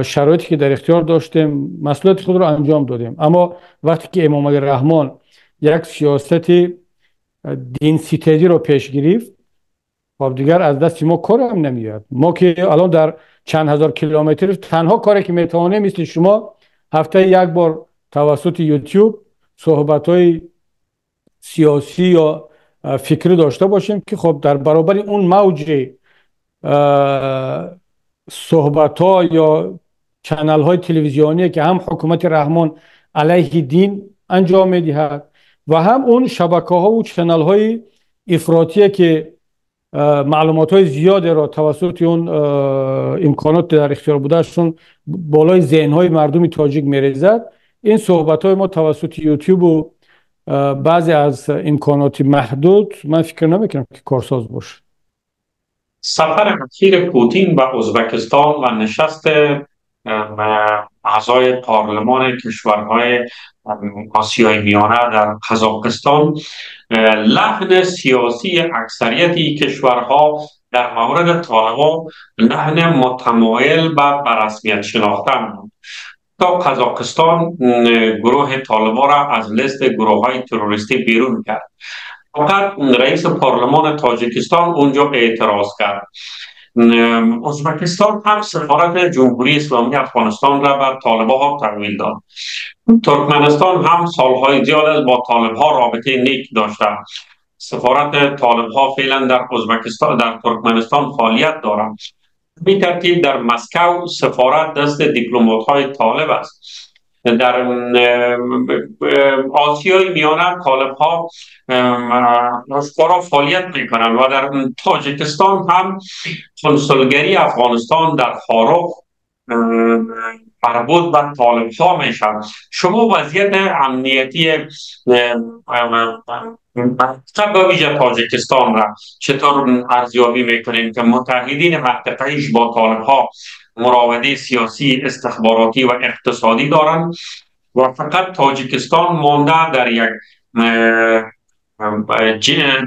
شرایطی که در اختیار داشتیم، مسئولیت خود رو انجام دادیم. اما وقتی که امام علی رحمان یک سیاست دین ستیزی رو پیش گرفت، خب دیگر از دست ما کار هم نمیاد. ما که الان در چند هزار کیلومتر تنها کاری که میتوانیم مثل شما هفته یک بار توسط یوتیوب صحبت‌های سیاسی یا فکری داشته باشیم که خب در برابر اون موج صحبت‌ها یا چنل های تلویزیونی که هم حکومت رحمان علیه دین انجام میدهد و هم اون شبکه ها و چنل های افراطی که معلومات های زیادی را توسط اون امکانات در اختیار بودهشون بالای ذهن های مردم تاجیک میریزد، این صحبت های ما توسط یوتیوب و بعضی از امکانات محدود من فکر نمیکنم که کارساز باشه. سفر اخیر پوتین به ازبکستان و نشست اعضای پارلمان کشورهای آسیای میانه در قزاقستان لحن سیاسی اکثریت کشورها در مورد طالبان لحن متمایل به رسمیت شناختن بود. تا قزاقستان گروه طالبان را از لیست گروه‌های تروریستی بیرون کرد. فقط رئیس پارلمان تاجیکستان اونجا اعتراض کرد. ازبکستان هم سفارت جمهوری اسلامی افغانستان را به طالبان تحویل داد. ترکمنستان هم سالهای زیاد با طالبان رابطه نیک داشته. سفارت طالبان فعلا در ازبکستان در ترکمنستان فعالیت دارد. به ترتیب در مسکو سفارت دست دیپلمات‌های طالب است. در آسیای میانه طالب‌ها آشکارا فعالیت میکنند و در تاجیکستان هم کنسولگری افغانستان در خارخ مربوط به طالب‌ها میشود. شما وضعیت امنیتی منطقه ویژه تاجیکستان را چطور ارزیابی میکنید که متحدین منطقه‌ایش با طالب‌ها مراوده سیاسی، استخباراتی و اقتصادی دارند و فقط تاجیکستان مانده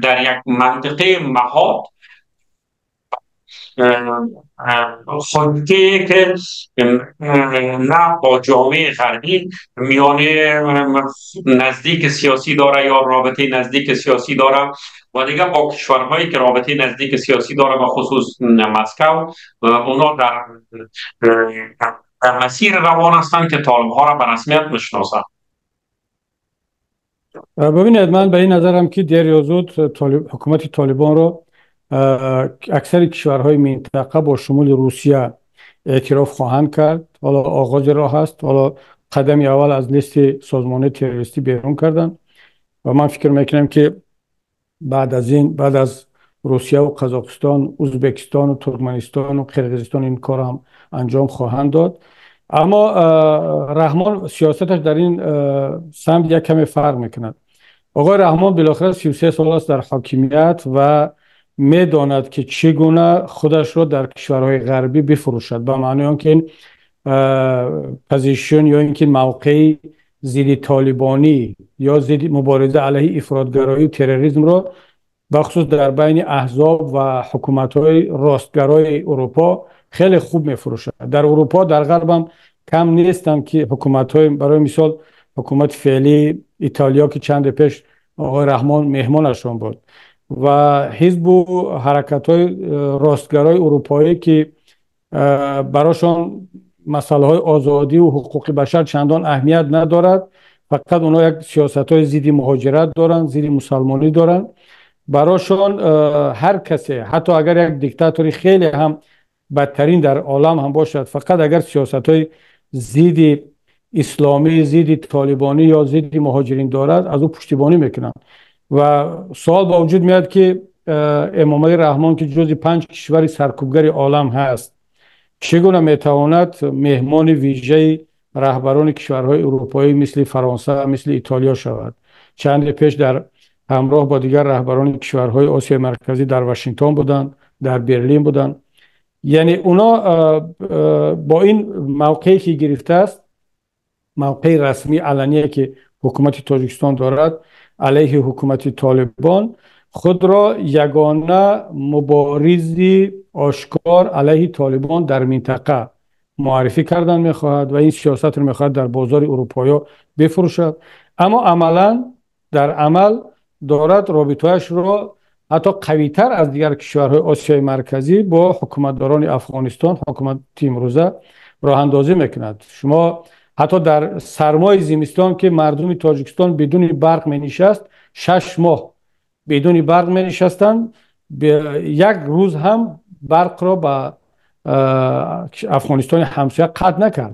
در یک منطقه محاط خودی که نه با جامعه غربی میانه نزدیک سیاسی داره یا رابطه نزدیک سیاسی داره و دیگه با کشورهایی که رابطه نزدیک سیاسی داره و خصوص مسکو اونا در مسیر روان هستند که طالب‌ها را به رسمیت میشناسند. ببینید، من به این نظرم که دیر یا زود حکومت طالبان رو اکثر کشورهای منطقه با شمول روسیه اعتراف خواهند کرد. حالا آغاز راه است، حالا قدم اول از لیست سازمان تروریستی بیرون کردن و من فکر میکنم که بعد از روسیه و قزاقستان، ازبکستان و ترکمنستان و قرقیزستان این کار هم انجام خواهند داد. اما رحمان سیاستش در این سمت یک کمی فرق میکند. آقای رحمان بالاخره 33 سال است در حاکمیت و میداند که چگونه خودش را در کشورهای غربی بفروشد، به معنی آنکه این پوزیشن یا اینکه موقعی ضد طالبانی یا ضد مبارزه علیه افراطگرایی و تروریسم را بخصوص در بین احزاب و حکومت‌های راستگرای اروپا خیلی خوب میفروشد. در اروپا در غرب هم کم نیستند که حکومت‌های، برای مثال حکومت فعلی ایتالیا که چند پیش آقای رحمان مهمانشان بود و حزب و حرکت های راستگرای اروپایی که براشان مسئله های آزادی و حقوق بشر چندان اهمیت ندارد، فقط اونا یک سیاست های ضد مهاجرت دارن، ضد مسلمانی دارن. براشان هر کسی، حتی اگر یک دیکتاتوری خیلی هم بدترین در عالم هم باشد، فقط اگر سیاست های ضد اسلامی، ضد طالبانی یا ضد مهاجرین دارد، از او پشتیبانی میکنن. و سوال با وجود میاد که امام علی رحمان که جزو 5 کشور سرکوبگر عالم هست، چگونه میتواند مهمان ویژه رهبران کشورهای اروپایی مثل فرانسه، مثل ایتالیا شود؟ چند پیش در همراه با دیگر رهبران کشورهای آسیا مرکزی در واشنگتن بودند، در برلین بودند. یعنی اونا با این موقعی که گرفته است، موقع رسمی علنیه که حکومت تاجیکستان دارد علیه حکومت طالبان، خود را یگانه مبارزی آشکار علیه طالبان در منطقه معرفی کردن میخواهد و این سیاست رو میخواهد در بازار اروپایی بفروشد. اما عملا در عمل دارد رابطه‌اش را حتی قوی‌تر از دیگر کشورهای آسیای مرکزی با حکومتداران افغانستان، حکومت امروزه، راه اندازی میکند. شما حتی در سرمای زمستان که مردم تاجیکستان بدون برق می نشست، 6 ماه بدون برق می نشستند، یک روز هم برق را به افغانستان همسایه قطع نکرد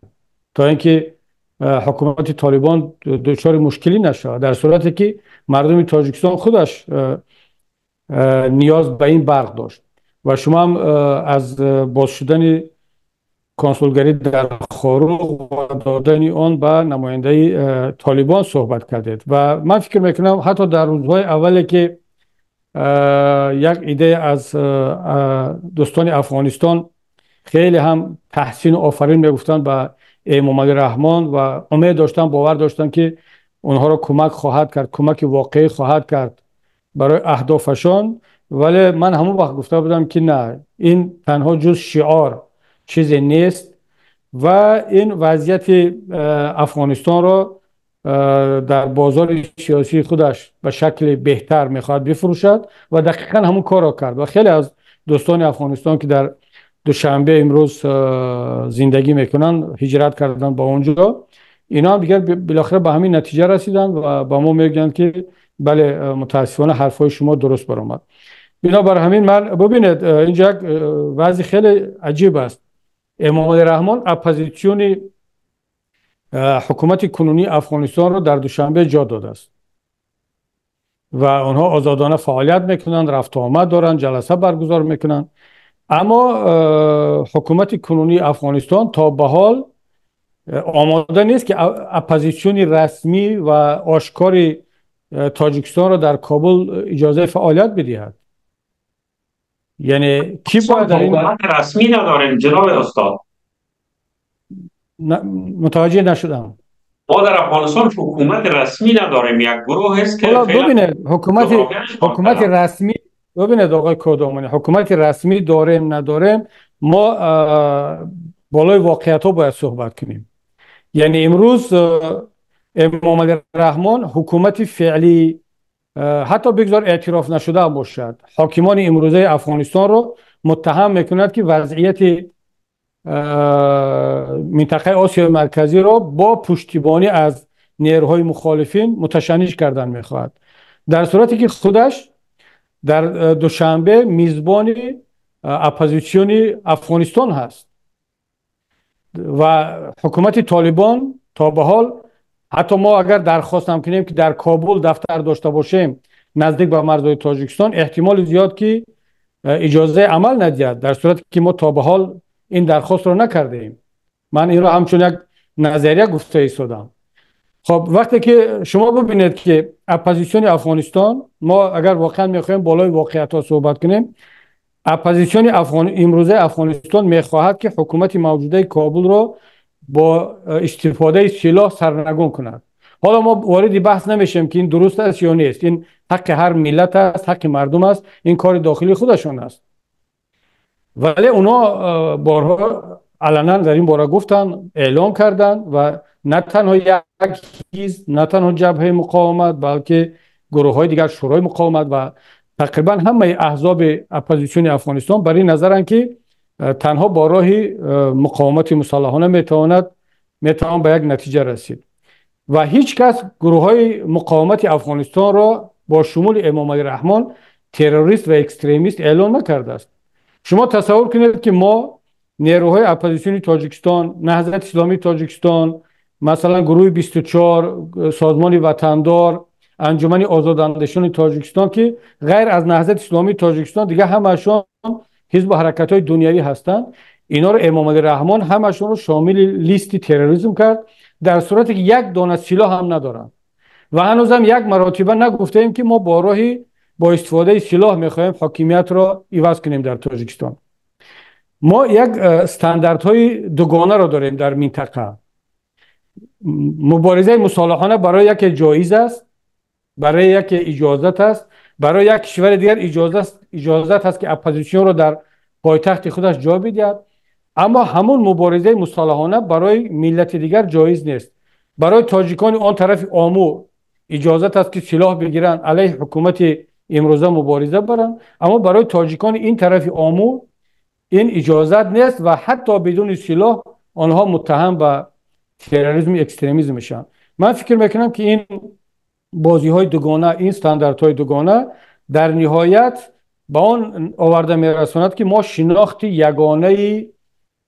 تا اینکه حکومت طالبان دچار مشکلی نشود، در صورتی که مردم تاجیکستان خودش نیاز به این برق داشت. و شما هم از باز شدن کنسولگری در خاروق و دادن آن به نماینده طالبان صحبت کردید. و من فکر میکنم حتی در روزهای اولی که یک ایده از دوستان افغانستان خیلی هم تحسین و آفرین میگفتن به امام علی رحمان و امید داشتن، باور داشتن که اونها را کمک خواهد کرد، کمک واقعی خواهد کرد برای اهدافشان. ولی من همون وقت گفته بودم که نه، این تنها جز شعار چیزی نیست و این وضعیت افغانستان را در بازار سیاسی خودش به شکل بهتر میخواد بفروشد و دقیقا همون کار را کرد. و خیلی از دوستان افغانستان که در دوشنبه امروز زندگی میکنن، هجرت کردن با اونجا، اینا هم دیگر بالاخره به همین نتیجه رسیدن و با ما میگن که بله متاسفانه حرفای شما درست برآمد. بنابر همین من ببینید اینجا یک وضع خیلی عجیب است. امام علی رحمان اپوزیسیون حکومت کنونی افغانستان رو در دوشنبه جا داده است و آنها آزادانه فعالیت میکنند، رفت آمد دارند، جلسه برگزار میکنند. اما حکومت کنونی افغانستان تا به حال آماده نیست که اپوزیسیون رسمی و آشکار تاجیکستان را در کابل اجازه فعالیت بدهد. یعنی کی باید در این حکومت رسمی نداریم جناب استاد؟ متوجه نشدم. ما در افغانستان حکومت رسمی نداریم، یک گروه است که ببینید حکومت رسمی، ببینید آقای کودامانی، حکومت رسمی داریم نداریم، ما بالای واقعیت ها باید صحبت کنیم. یعنی امروز امام علی رحمان حکومت فعلی حتی بگذار اعتراف نشده باشد، حاکمان امروزه افغانستان رو متهم میکند که وضعیت منطقه آسیا مرکزی را با پشتیبانی از نیروهای مخالفین متشنج کردن میخواهد، در صورتی که خودش در دوشنبه میزبان اپوزیسیون افغانستان هست. و حکومت طالبان تا به حال، حتی ما اگر درخواست هم کنیم که در کابل دفتر داشته باشیم نزدیک به مرزهای تاجیکستان، احتمال زیاد که اجازه عمل ندهد، در صورتی که ما تا به حال این درخواست رو نکردیم. من این رو همچون یک نظریه گفته ایستادم. خب وقتی که شما ببینید که اپوزیسیون افغانستان، ما اگر واقعا میخوایم بالای واقعیت ها صحبت کنیم، اپوزیسیون امروزه افغانستان میخواهد که حکومت موجوده کابل رو با استفاده سلاح سرنگون کند. حالا ما وارد بحث نمیشیم که این درست است یا نیست، این حق هر ملت است، حق مردم است، این کار داخلی خودشون است. ولی اونا بارها علنا در این باره گفتن، اعلام کردن و نه تنها یک حزب، نه تنها جبهه مقاومت، بلکه گروه های دیگر، شورای مقاومت و تقریبا همه احزاب اپوزیسیون افغانستان برای نظرن که تنها با راه مقاومت مسلحانه میتواند به یک نتیجه رسید و هیچ کس گروه های مقاومت افغانستان را با شمول امام علی رحمان تروریست و اکستریمیست اعلان نکرده است. شما تصور کنید که ما نیروهای اپوزیسیون تاجیکستان، نهضت اسلامی تاجیکستان، مثلا گروه 24، سازمان وطندار، انجمن آزاداندیشان تاجیکستان که غیر از نهضت اسلامی تاجیکستان دیگه همشون حزب و حرکت های دنیوی هستند، اینا رو امام علی رحمان همشون رو شامل لیست تروریسم کرد، در صورتی که یک دانه سلاح هم ندارن و هنوز هم یک مرتبه نگفته ایم که ما با استفاده سلاح میخوایم حاکمیت را عوض کنیم در تاجیکستان. ما یک استانداردهای دوگانه را داریم در منطقه. مبارزه مصالحانه برای یک جایز است، برای یک اجازت است، برای یک کشور دیگر اجازت است که اپوزیسیون را در پایتخت خودش جا بدهد، اما همون مبارزه مصالحانه برای ملت دیگر جایز نیست. برای تاجیکان آن طرف آمو اجازت است که سلاح بگیرن علیه حکومت امروزه مبارزه برن، اما برای تاجیکان این طرف آمو این اجازت نیست و حتی بدون سلاح آنها متهم به تروریسم اکستریمیسم میشن. من فکر میکنم که این بازی های دوگانه، این استانداردهای دوگانه در نهایت به آن آورده میرساند که ما شناخت یگانه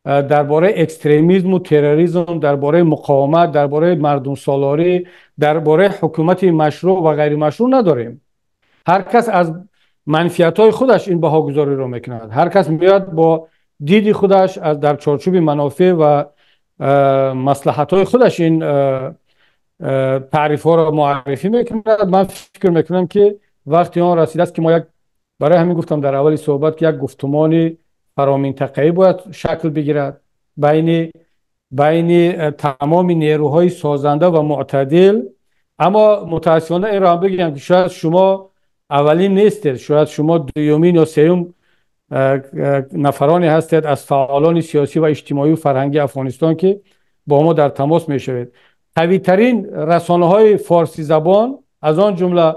درباره اکستریمیسم و تروریسم، درباره مقاومت، درباره مردم سالاری، درباره حکومت مشروع و غیر مشروع نداریم. هر کس از منفیت‌های خودش این بهاگذاری رو میکند. هر کس میاد با دید خودش از در چارچوب منافع و مصلحت‌های خودش این تعریف ها رو معرفی میکند. من فکر میکنم که وقتی آن رسیده است که ما برای همین گفتم در اول صحبت که یک گفتمان فرامنطقه‌ای باید شکل بگیرد بین تمام نیروهای سازنده و معتدل. اما متاسفانه این را هم بگم که شاید شما اولین نیستید، شاید شما دومین یا سوم نفرانی هستید از فعالان سیاسی و اجتماعی و فرهنگی افغانستان که با ما در تماس میشوید. قوی‌ترین رسانه‌های فارسی زبان از آن جمله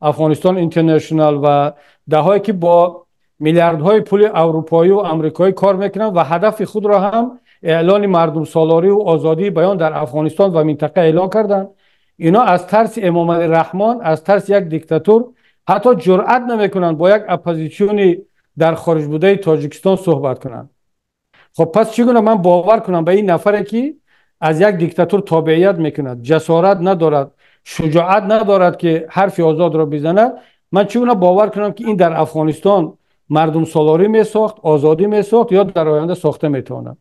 افغانستان اینترنشنال و دهایی که با میلیاردهای پول اروپایی و آمریکایی کار میکنن و هدف خود را هم اعلان مردم سالاری و آزادی بیان در افغانستان و منطقه اعلان کردن، اینا از ترس امام علی رحمان، از ترس یک دیکتاتور حتی جرئت نمیکنن با یک اپوزیسیونی در خارج بوده تاجیکستان صحبت کنن. خب پس چگونه من باور کنم به این نفری که از یک دیکتاتور تابعیت میکند، جسارت ندارد، شجاعت ندارد که حرف آزاد را بزند، من چگونه باور کنم که این در افغانستان مردم سالاری میساخت، آزادی میساخت یا در آینده ساخته میتواند؟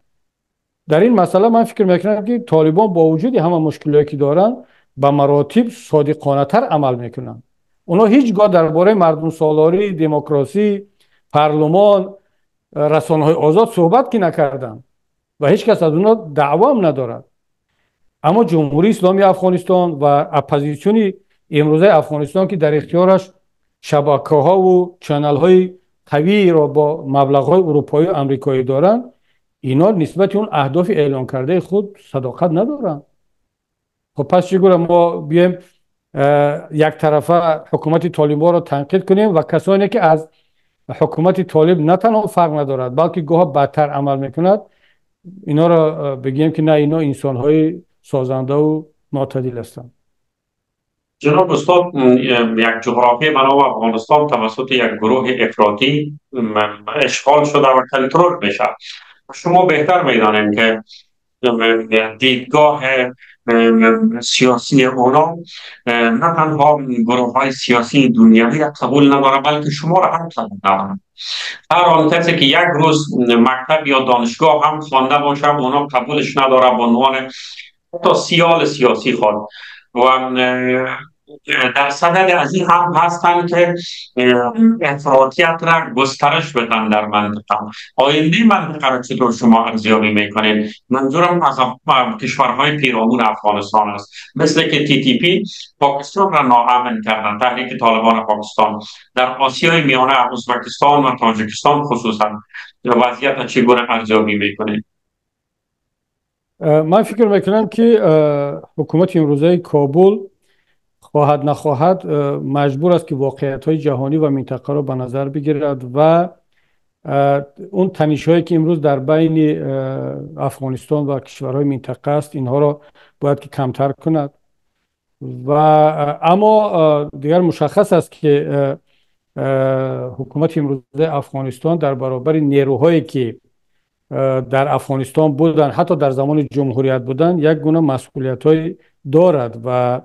در این مسئله من فکر میکنم که طالبان با وجود همه مشکلاتی که دارن به مراتب صادقانه تر عمل میکنن. اونا هیچگاه درباره مردم سالاری، دموکراسی، پارلمان، رسانه‌های آزاد صحبت کی نکردن و هیچ کس از اونا دعوا هم ندارد. اما جمهوری اسلامی افغانستان و اپوزیسیون امروزه افغانستان که در اختیارش شبکه‌ها و چنل‌های قوی را با مبلغ‌های اروپایی و آمریکایی دارن، اینا نسبت اون اهداف اعلان کرده خود صداقت ندارن. خب پس چگونه ما بیایم یک طرفه حکومت طالبان را تنقید کنیم و کسانی که از حکومت طالب نه تنها فرق ندارد بلکه گاه بدتر عمل میکند اینا را بگیم که نه، اینا انسان‌های سازنده و معتدل هستند؟ جناب استاد، یک جغرافی بنا افغانستان توسط یک گروه افراطی اشغال شده و کنترل میشه. شما بهتر میدانید که دیدگاه سیاسی اونا نه تنها گروه های سیاسی دنیوی را قبول نداره بلکه شما را هم قبول نداره. هر آن کسی که یک روز مکتب یا دانشگاه هم خوانده باشه اونا قبولش نداره به عنوان حتی سیال سیاسی خود. و در صدد از این هم هستند که افراطیت را گسترش بدن در منطقه. آینده منطقه را چطور شما ارزیابی میکنید؟ منظورم از کشورهای پیرامون افغانستان است، مثل که TTP پاکستان را ناامن کردن، تحریک طالبان پاکستان. در آسیای میانه ازبکستان و تاجیکستان خصوصا وضعیت چگونه ارزیابی میکنید؟ من فکر میکنم که حکومت امروزه کابل خواهد نخواهد مجبور است که واقعیت‌های جهانی و منطقه را به نظر بگیرد و اون تنش‌هایی که امروز در بین افغانستان و کشورهای منطقه است اینها را باید که کمتر کند. و اما دیگر مشخص است که حکومت امروز افغانستان در برابر نیروهایی که در افغانستان بودن، حتی در زمان جمهوریت بودن، یک گونه مسئولیت‌های دارد و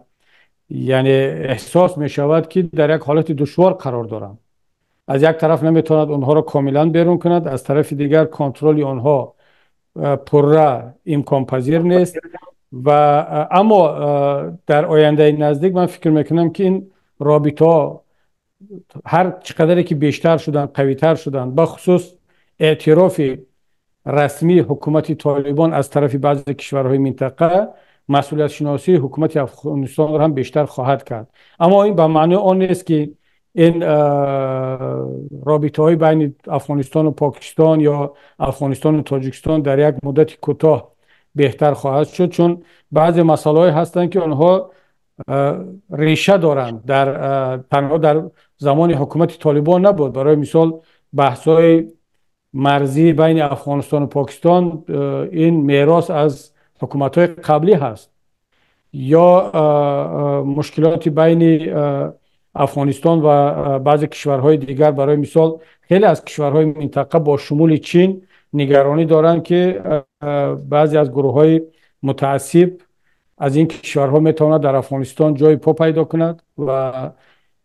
یعنی احساس می شود که در یک حالت دشوار قرار دارند. از یک طرف نمیتواند اونها را کاملا بیرون کند، از طرف دیگر کنترل آنها پرره امکان پذیر نیست. و اما در آینده نزدیک من فکر میکنم که این رابطه ها هر چقدر که بیشتر شدن، قوی تر شدن، بخصوص اعتراف رسمی حکومت طالبان از طرف بعضی کشورهای منطقه، مسئولیت شناسی حکومت افغانستان را هم بیشتر خواهد کرد. اما این به معنی آن نیست که این رابطه های بین افغانستان و پاکستان یا افغانستان و تاجیکستان در یک مدت کوتاه بهتر خواهد شد، چون بعضی مسائل هستند که آنها ریشه دارند در تنها در زمان حکومت طالبان نبود. برای مثال بحث‌های مرزی بین افغانستان و پاکستان این میراث از حکومت‌های قبلی هست، یا مشکلات بین افغانستان و بعضی کشورهای دیگر. برای مثال خیلی از کشورهای منطقه با شمول چین نگرانی دارند که بعضی از گروه‌های متعصب از این کشورها میتواند در افغانستان جای پا پیدا کند و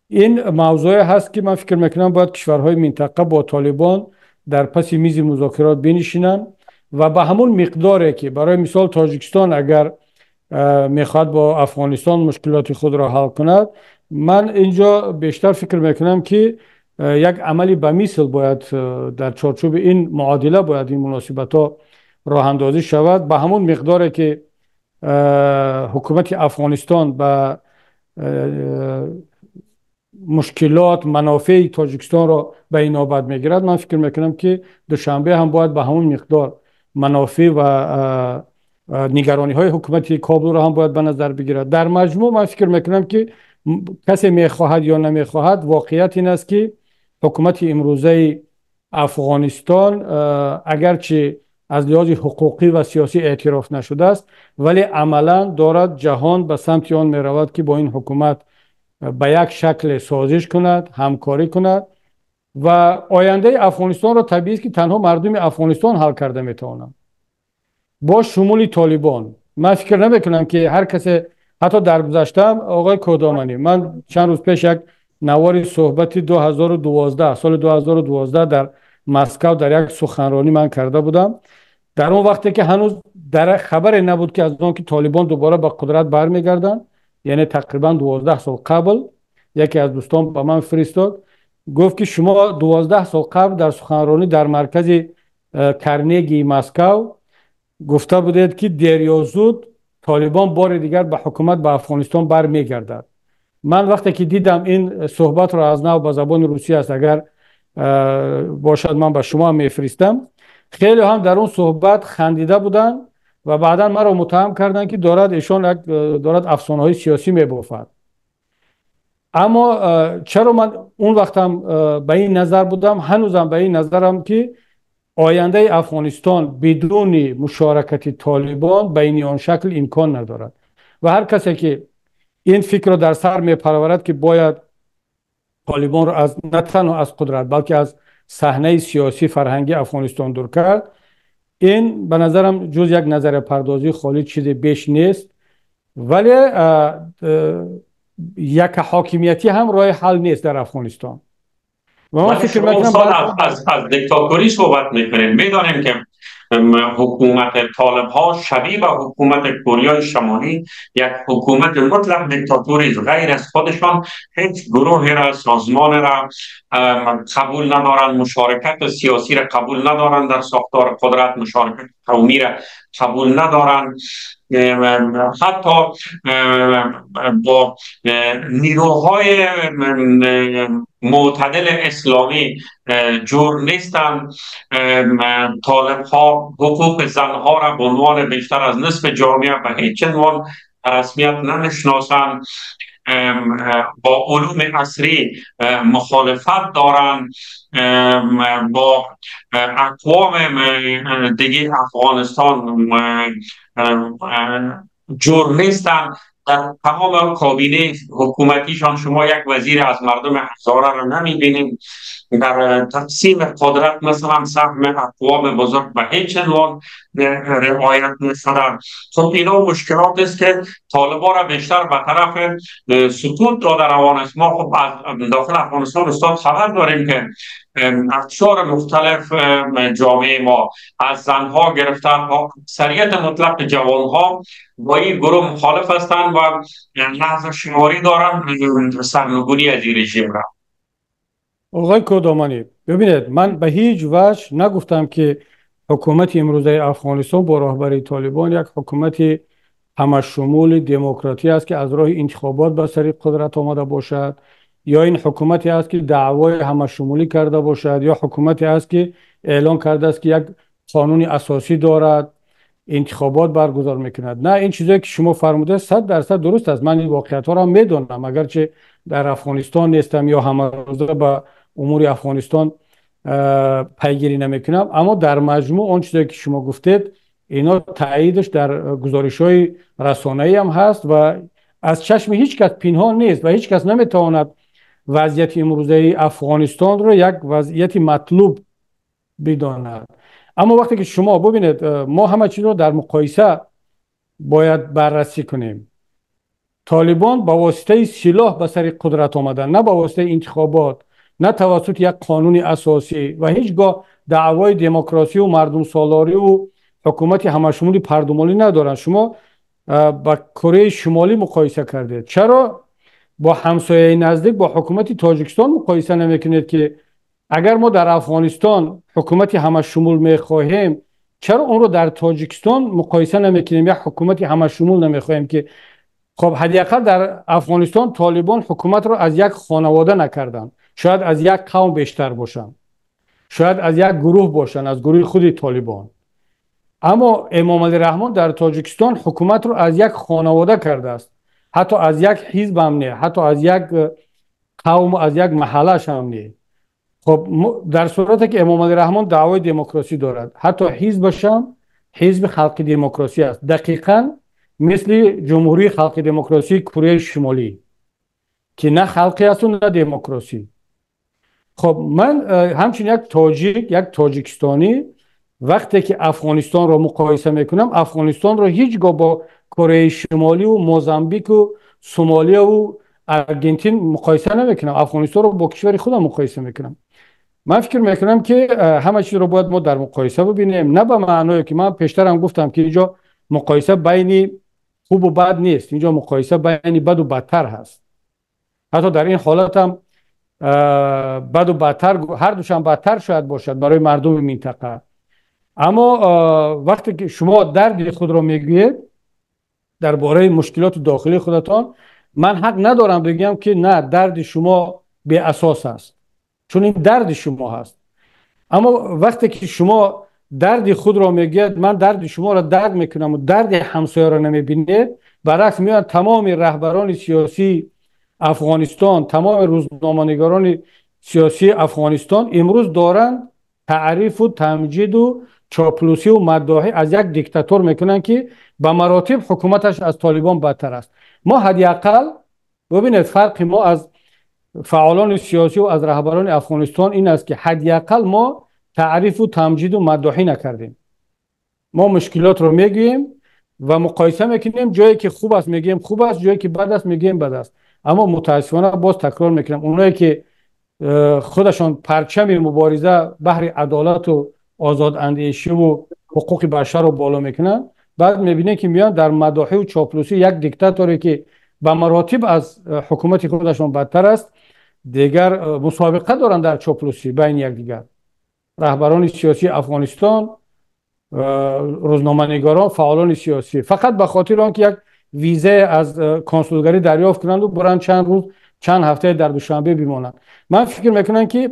این موضوع هست که من فکر میکنم باید کشورهای منطقه با طالبان در پس میز مذاکرات بنشینند و به همون مقداری که برای مثال تاجیکستان اگر میخواد با افغانستان مشکلات خود را حل کند، من اینجا بیشتر فکر میکنم که یک عملی به مثل باید در چارچوب این معادله باید این مناسبت ها راه اندازی شود. به همون مقداری که حکومت افغانستان به مشکلات منافع تاجیکستان را به این نوبت میگیرد، من فکر میکنم که دوشنبه هم باید به همون مقدار منافع و نگرانی های حکومت کابل را هم باید به نظر بگیرد. در مجموع من فکر میکنم که کسی میخواهد یا نمیخواهد، واقعیت این است که حکومت امروزه افغانستان اگرچه از لحاظ حقوقی و سیاسی اعتراف نشده است، ولی عملا دارد جهان به سمت آن میرود که با این حکومت به یک شکل سازش کند، همکاری کند و آینده افغانستان را طبیعی است که تنها مردم افغانستان حل کرده میتوانند با شمول طالبان. من فکر نمیکنم که هر کسی، حتی در گذشته آقای کودامانی، من چند روز پیش یک نوار صحبتی 2012 سال 2012 در مسکو در یک سخنرانی من کرده بودم، در اون وقتی که هنوز در خبر نبود که از اون که طالبان دوباره به قدرت برمیگردن، یعنی تقریبا 12 سال قبل، یکی از دوستان به من فرستاد گفت که شما 12 سال قبل در سخنرانی در مرکز کرنیگی مسکو گفته بودید که دیر یا زود طالبان بار دیگر به حکومت به افغانستان برمیگردد. من وقتی که دیدم این صحبت را از نو به زبان روسی است، اگر باشد من به شما میفرستم، خیلی هم در اون صحبت خندیده بودن و بعدا مرا متهم کردن که دارد افسانه های سیاسی میبافد. اما چرا من اون وقتم به این نظر بودم، هنوزم به این نظرم که آینده افغانستان بدون مشارکت طالبان به این شکل امکان ندارد و هر کسی که این فکر را در سر میپرورد که باید طالبان را از نه تنها از قدرت بلکه از صحنه سیاسی فرهنگی افغانستان دور کرد، این به نظرم جز یک نظر پردازی خالی چیز بیش نیست. ولی یک حاکمیتی هم راه حل نیست در افغانستان. و من فکر میکنم از دیکتاتوری صحبت میکنیم. میدانیم که حکومت طالب ها شبیه به حکومت کره شمالی یک حکومت مطلق دیکتاتوری، غیر از خودشان هیچ گروهی را، سازمان را قبول ندارند، مشارکت سیاسی را قبول ندارند، در ساختار قدرت مشارکت قومی را قبول ندارند، حتی با نیروهای معتدل اسلامی جور نیستند. طالب ها حقوق زن ها را به عنوان بیشتر از نصف جامعه به هیچ عنوان رسمیت نمیشناسند. با علوم عصری مخالفت دارند، با اقوام دیگه افغانستان جور نیستند. در تمام کابینه حکومتیشان شما یک وزیر از مردم هزاره رو نمیبینیم. در تقسیم قدرت مثلا سهم اقوام بزرگ به هیچ عنوان رعایت نشده. خب اینا مشکلات است که طالبان را بیشتر به طرف سقوط داده روان. ما خب از داخل افغانستان استاد خبر داریم که اقشار مختلف جامعه ما از زنها گرفته اکثریت مطلق جوانها با این گروه مخالف هستند و لحظه شماری دارن سرنگونی از این رژیم را. آقای کدامانی، ببینید، من به هیچ وجه نگفتم که حکومت امروزه افغانستان با رهبری طالبان یک حکومت همشمول دموکراتی است که از راه انتخابات به سر قدرت آمده باشد، یا این حکومتی است که دعوای همشمولی کرده باشد، یا حکومتی است که اعلان کرده است که یک قانون اساسی دارد، انتخابات برگزار میکند. نه، این چیزایی که شما فرموده 100% درست است. من این واقعیت ها را میدونم، اگرچه در افغانستان نیستم یا همه روزه به امور افغانستان پیگیری نمیکنم، اما در مجموع اون چیزایی که شما گفتید اینا تاییدش در گزارش های رسانه‌ای هم هست و از چشم هیچ کس پنهان نیست و هیچ کس نمیتواند وضعیت امروزه افغانستان رو یک وضعیت مطلوب بداند. اما وقتی که شما ببینید، ما همه چیز رو در مقایسه باید بررسی کنیم. طالبان با واسطه سلاح به سر قدرت آمدن، نه با واسطه انتخابات، نه توسط یک قانون اساسی و هیچگاه دعوای دموکراسی و مردم سالاری و حکومت همشمولی پردومالی ندارن. شما با کره شمالی مقایسه کردید، چرا با همسایه نزدیک با حکومت تاجیکستان مقایسه نمیکنید که اگر ما در افغانستان حکومت همشمول میخواهیم، چرا اون رو در تاجیکستان مقایسه نمیکنیم؟ یک حکومت همشمول نمیخواهیم که خب حداقل در افغانستان طالبان حکومت رو از یک خانواده نکردن، شاید از یک قوم بیشتر باشن، شاید از یک گروه باشن، از گروه خود طالبان. اما امام علی رحمان در تاجیکستان حکومت رو از یک خانواده کرده است، حتی از یک حزب هم نه، حتی از یک قوم، از یک محله هم نه. خب در صورتی که امام علی رحمان دعوای دموکراسی دارد، حتی حزبش هم حزب خلق دموکراسی است، دقیقاً مثل جمهوری خلق دموکراسی کره شمالی که نه خلقی است و نه دموکراسی. خب من همچنین یک تاجیک، یک تاجیکستانی، وقتی که افغانستان را مقایسه میکنم، افغانستان را هیچگاه با کره شمالی و موزامبیک و سومالیا و ارژانتین مقایسه نمیکنم. افغانستان را با کشور خودم مقایسه میکنم. من فکر میکنم که همه چیز رو باید ما در مقایسه ببینیم، نه به معنای که من پیشترم گفتم که اینجا مقایسه بین خوب و بد نیست، اینجا مقایسه بین بد و بدتر هست. حتی در این حالت هم بد و بدتر، هر دوشان بدتر شاید باشد برای مردم منطقه. اما وقتی که شما درد خود را میگویید درباره مشکلات داخلی خودتان، من حق ندارم بگم که نه، درد شما بی اساس است، چون این درد شما هست. اما وقتی که شما درد خود را میگید، من درد شما را درد میکنم و درد همسایه را نمیبینید، برعکس میان تمام رهبران سیاسی افغانستان، تمام روزنامه‌نگاران سیاسی افغانستان امروز دارن تعریف و تمجید و چاپلوسی و مداحی از یک دیکتاتور میکنن که به مراتب حکومتش از طالبان بدتر است. ما حداقل ببینید، فرق ما از فعالان سیاسی و از رهبران افغانستان این است که حداقل ما تعریف و تمجید و مداحی نکردیم. ما مشکلات رو میگیم و مقایسه میکنیم، جایی که خوب است میگیم خوب است، جایی که بد است میگیم بد است. اما متاسفانه باز تکرار میکنم، اونایی که خودشان پرچم مبارزه بهر عدالت و آزاد اندیشی و حقوق بشر رو بالا میکنن، بعد میبینه که میان در مداحی و چاپلوسی یک دیکتاتوری که به مراتب از حکومت خودشان بدتر است دیگر مسابقه دارن در چاپلوسی بین یکدیگر. رهبران سیاسی افغانستان، روزنامه‌نگاران، فعالان سیاسی، فقط به خاطر آنکه یک ویزه از کنسولگری دریافت کنند و برن چند روز، چند هفته در دوشنبه بمانند. من فکر میکنم که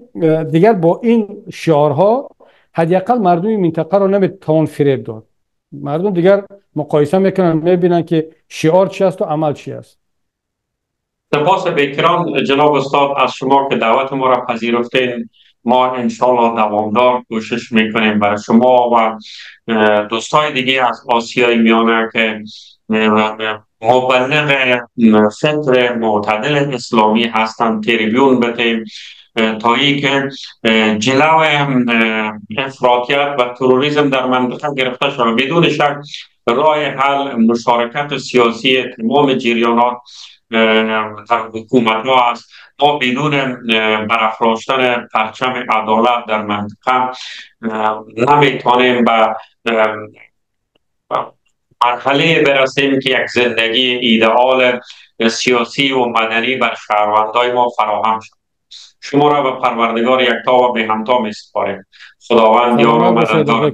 دیگر با این شعارها حداقل مردم منطقه رو نمیتوان فریب داد. مردم دیگر مقایسه میکنن، میبینن که شعار چی است و عمل چی است. سپاس بیکران جناب استاد از شما که دعوت ما را پذیرفتین. ما انشالله دوامدار کوشش میکنیم برای شما و دوستای دیگه از آسیای میانه که مبلغ فکر معتدل اسلامی هستند تریبیون بتیم تا ای که جلو افراطیت و تروریسم در منطقه گرفته شود. بدون شک راه حل مشارکت سیاسی تمام جریانات در حکومت ها است. ما بدون برافراشتن پرچم عدالت در منطقه نمیتونیم به مرحله برسیم که یک زندگی ایدئال سیاسی و مدنی بر شهروندای ما فراهم شد. شما را به پروردگار یکتا و به همتا می سپاریم. خداوند یار و مددگار